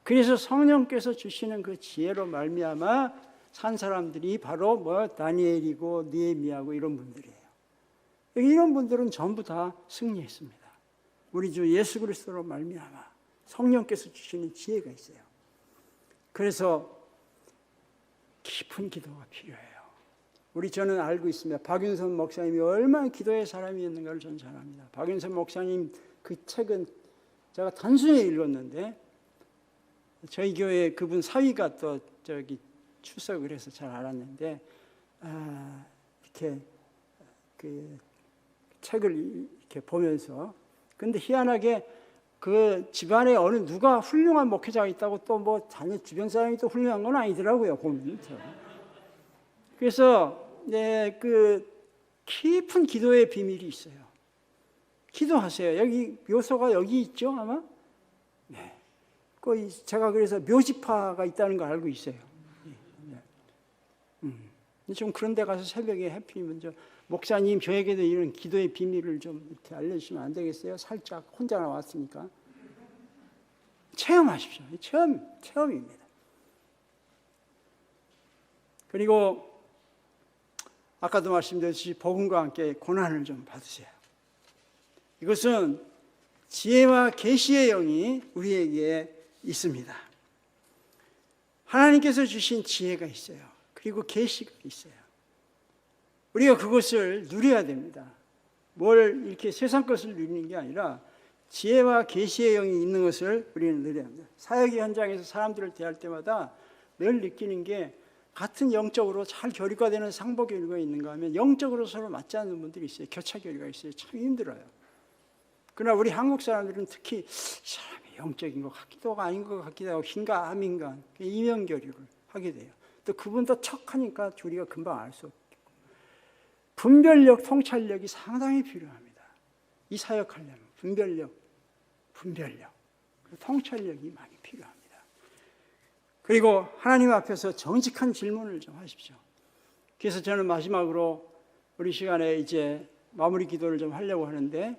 그래서 성령께서 주시는 그 지혜로 말미암아 산 사람들이 바로 뭐 다니엘이고 느헤미야고 이런 분들이에요. 이런 분들은 전부 다 승리했습니다. 우리 주 예수 그리스도로 말미암아 성령께서 주시는 지혜가 있어요. 그래서 깊은 기도가 필요해요. 저는 알고 있습니다. 박윤선 목사님이 얼마나 기도의 사람이었는가를 저는 잘 압니다. 박윤선 목사님 그 책은 제가 단순히 읽었는데 저희 교회 그분 사위가 또 출석을 해서 잘 알았는데 이렇게 그 책을 이렇게 보면서 근데 희한하게 그 집안에 어느 누가 훌륭한 목회자가 있다고 또 뭐 자녀 주변 사람이 또 훌륭한 건 아니더라고요. 보면 그래서 그 깊은 기도의 비밀이 있어요. 기도하세요. 여기 묘소가 여기 있죠, 아마. 네. 제가 그래서 묘지파가 있다는 걸 알고 있어요. 좀 그런 데 가서 새벽에 해피면 목사님 저에게도 이런 기도의 비밀을 좀 이렇게 알려주시면 안 되겠어요? 살짝 혼자 나왔으니까. 체험하십시오. 체험입니다. 그리고 아까도 말씀드렸듯이 복음과 함께 고난을 좀 받으세요. 이것은 지혜와 계시의 영이 우리에게 있습니다. 하나님께서 주신 지혜가 있어요. 그리고 계시가 있어요. 우리가 그것을 누려야 됩니다. 뭘 이렇게 세상 것을 누리는 게 아니라 지혜와 계시의 영이 있는 것을 우리는 누려야 합니다. 사역의 현장에서 사람들을 대할 때마다 늘 느끼는 게 같은 영적으로 잘 교류가 되는 상보 교류가 있는가 하면 영적으로 서로 맞지 않는 분들이 있어요. 교차 교류가 있어요. 참 힘들어요. 그러나 우리 한국 사람들은 특히 이 사람이 영적인 것 같기도 하고 아닌 것 같기도 하고 흰가 암인가 이면 교류를 하게 돼요. 또 그분도 척하니까 우리가 금방 알 수 없고 분별력, 통찰력이 상당히 필요합니다. 이 사역하려면 분별력, 통찰력이 많이 필요합니다. 그리고 하나님 앞에서 정직한 질문을 좀 하십시오. 그래서 저는 마지막으로 우리 시간에 이제 마무리 기도를 좀 하려고 하는데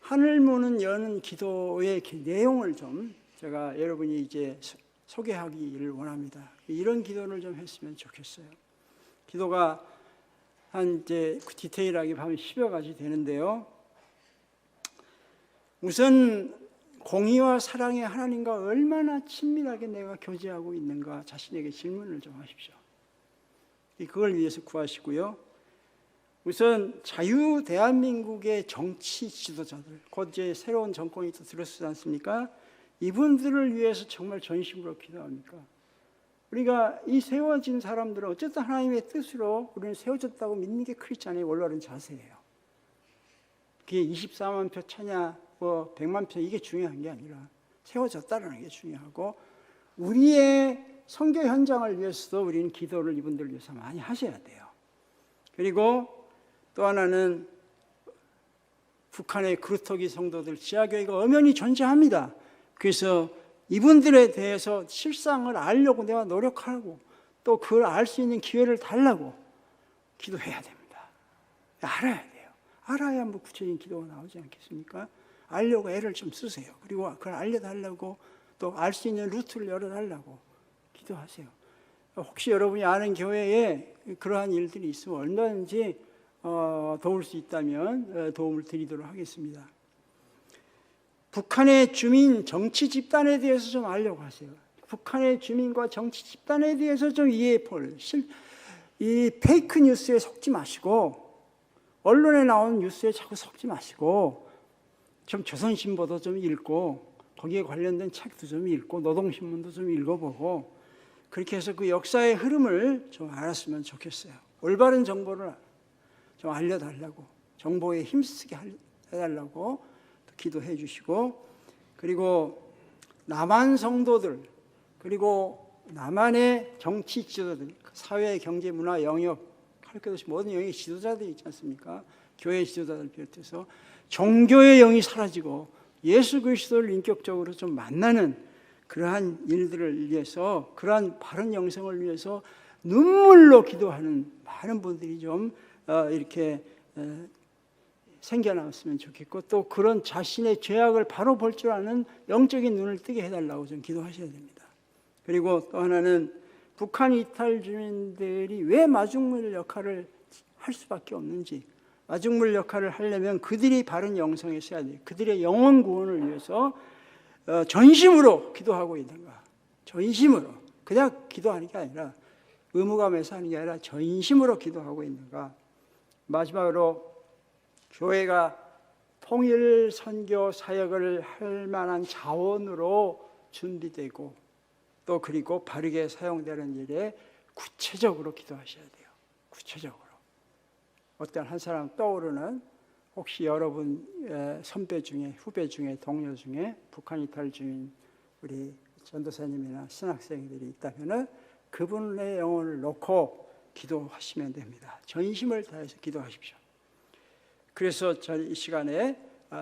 하늘 문은 여는 기도의 내용을 좀 제가 여러분이 이제 소개하기를 원합니다. 이런 기도를 좀 했으면 좋겠어요. 기도가 한 이제 디테일하게 하면 10여 가지 되는데요. 우선 공의와 사랑의 하나님과 얼마나 친밀하게 내가 교제하고 있는가 자신에게 질문을 좀 하십시오. 그걸 위해서 구하시고요. 우선 자유 대한민국의 정치 지도자들, 곧 이제 새로운 정권이 또 들어서지 않습니까? 이분들을 위해서 정말 전심으로 기도합니까? 우리가 이 세워진 사람들은 어쨌든 하나님의 뜻으로 우리는 세워졌다고 믿는 게 크리스찬의 올바른 자세예요. 그게 24만 표 차냐, 뭐 100만 표 이게 중요한 게 아니라 세워졌다는 게 중요하고, 우리의 선교 현장을 위해서도 우리는 기도를 이분들을 위해서 많이 하셔야 돼요. 그리고 또 하나는 북한의 그루터기 성도들, 지하교회가 엄연히 존재합니다. 그래서 이분들에 대해서 실상을 알려고 내가 노력하고, 또 그걸 알 수 있는 기회를 달라고 기도해야 됩니다. 알아야 돼요. 알아야 뭐 구체적인 기도가 나오지 않겠습니까? 알려고 애를 좀 쓰세요. 그리고 그걸 알려달라고, 또 알 수 있는 루트를 열어달라고 기도하세요. 혹시 여러분이 아는 교회에 그러한 일들이 있으면 얼마든지 도울 수 있다면 도움을 드리도록 하겠습니다. 북한의 주민 정치 집단에 대해서 좀 알려고 하세요. 북한의 주민과 정치 집단에 대해서 좀 이해해 볼, 이 페이크 뉴스에 속지 마시고, 언론에 나오는 뉴스에 자꾸 속지 마시고, 좀 조선신보도 좀 읽고, 거기에 관련된 책도 좀 읽고, 노동신문도 좀 읽어보고, 그렇게 해서 그 역사의 흐름을 좀 알았으면 좋겠어요. 올바른 정보를 좀 알려달라고, 정보에 힘쓰게 해달라고 기도해 주시고, 그리고 남한 성도들, 그리고 남한의 정치 지도자들, 사회, 경제, 문화, 영역, 할 것 없이 모든 영역의 지도자들이 있지 않습니까? 교회 지도자들 비롯해서 종교의 영이 사라지고 예수 그리스도를 인격적으로 좀 만나는 그러한 일들을 위해서, 그러한 바른 영성을 위해서 눈물로 기도하는 많은 분들이 좀 이렇게 생겨났으면 좋겠고, 또 그런 자신의 죄악을 바로 볼 줄 아는 영적인 눈을 뜨게 해달라고 좀 기도하셔야 됩니다. 그리고 또 하나는 북한 이탈 주민들이 왜 마중물 역할을 할 수밖에 없는지, 마중물 역할을 하려면 그들이 바른 영성에 써야 돼요. 그들의 영혼 구원을 위해서 전심으로 기도하고 있는가. 전심으로. 그냥 기도하는 게 아니라, 의무감에서 하는 게 아니라 전심으로 기도하고 있는가. 마지막으로 교회가 통일 선교 사역을 할 만한 자원으로 준비되고, 또 그리고 바르게 사용되는 일에 구체적으로 기도하셔야 돼요. 구체적으로. 어떤 한 사람 떠오르는, 혹시 여러분 선배 중에, 후배 중에, 동료 중에 북한 이탈 중인 우리 전도사님이나 신학생들이 있다면 그분의 영혼을 놓고 기도하시면 됩니다. 전심을 다해서 기도하십시오. 그래서 이 시간에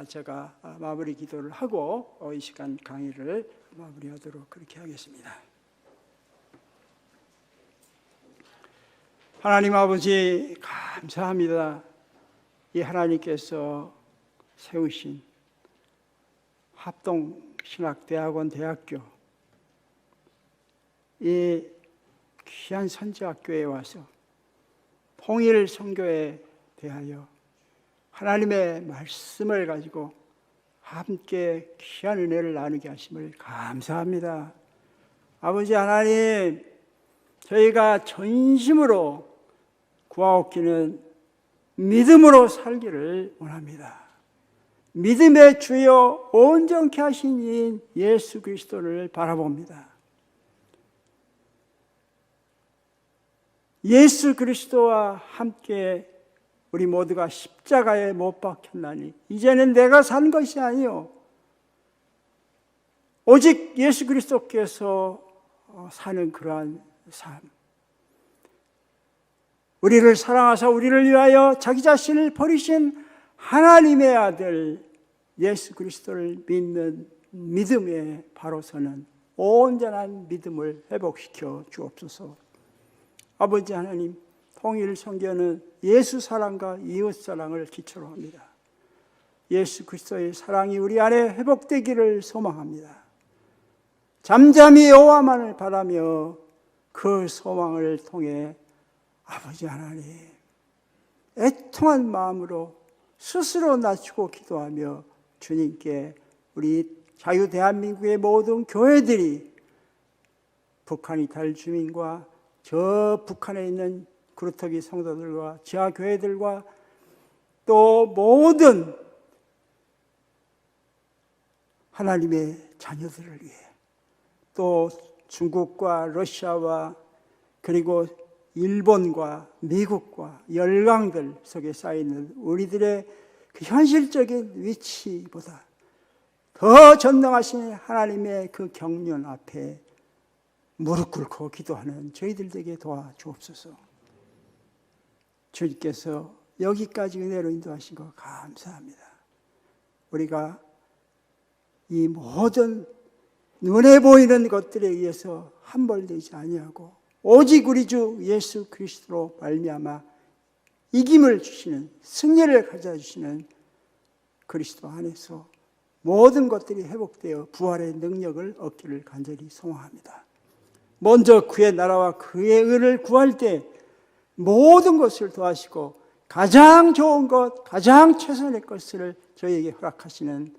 제가 마무리 기도를 하고 이 시간 강의를 마무리하도록 그렇게 하겠습니다. 하나님 아버지, 감사합니다. 이 하나님께서 세우신 합동신학대학원 대학교, 이 귀한 선지학교에 와서 통일 선교에 대하여 하나님의 말씀을 가지고 함께 귀한 은혜를 나누게 하심을 감사합니다. 아버지 하나님, 저희가 전심으로 구하옵기는 믿음으로 살기를 원합니다. 믿음의 주여 온전케 하신 이인 예수 그리스도를 바라봅니다. 예수 그리스도와 함께 우리 모두가 십자가에 못 박혔나니 이제는 내가 산 것이 아니요 오직 예수 그리스도께서 사는 그러한 삶, 우리를 사랑하사 우리를 위하여 자기 자신을 버리신 하나님의 아들 예수 그리스도를 믿는 믿음에 바로 서는 온전한 믿음을 회복시켜 주옵소서. 아버지 하나님, 통일 선교는 예수 사랑과 이웃 사랑을 기초로 합니다. 예수 그리스도의 사랑이 우리 안에 회복되기를 소망합니다. 잠잠히 여호와만을 바라며 그 소망을 통해 아버지 하나님, 애통한 마음으로 스스로 낮추고 기도하며 주님께 우리 자유 대한민국의 모든 교회들이 북한 이탈 주민과 저 북한에 있는 그루터기 성도들과 지하 교회들과 또 모든 하나님의 자녀들을 위해, 또 중국과 러시아와 그리고 일본과 미국과 열강들 속에 쌓이는 우리들의 그 현실적인 위치보다 더 전능하신 하나님의 그 경륜 앞에 무릎 꿇고 기도하는 저희들 되게 도와주옵소서. 주님께서 여기까지 은혜로 인도하신 것 감사합니다. 우리가 이 모든 눈에 보이는 것들에 의해서 함몰되지 아니하고 오직 우리 주 예수 그리스도로 말미암아 이김을 주시는, 승리를 가져주시는 그리스도 안에서 모든 것들이 회복되어 부활의 능력을 얻기를 간절히 소망합니다. 먼저 그의 나라와 그의 의를 구할 때 모든 것을 도와시고 가장 좋은 것, 가장 최선의 것을 저희에게 허락하시는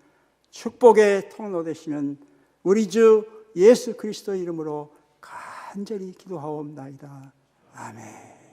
축복의 통로 되시는 우리 주 예수 그리스도 이름으로 간절히 기도하옵나이다. 아멘.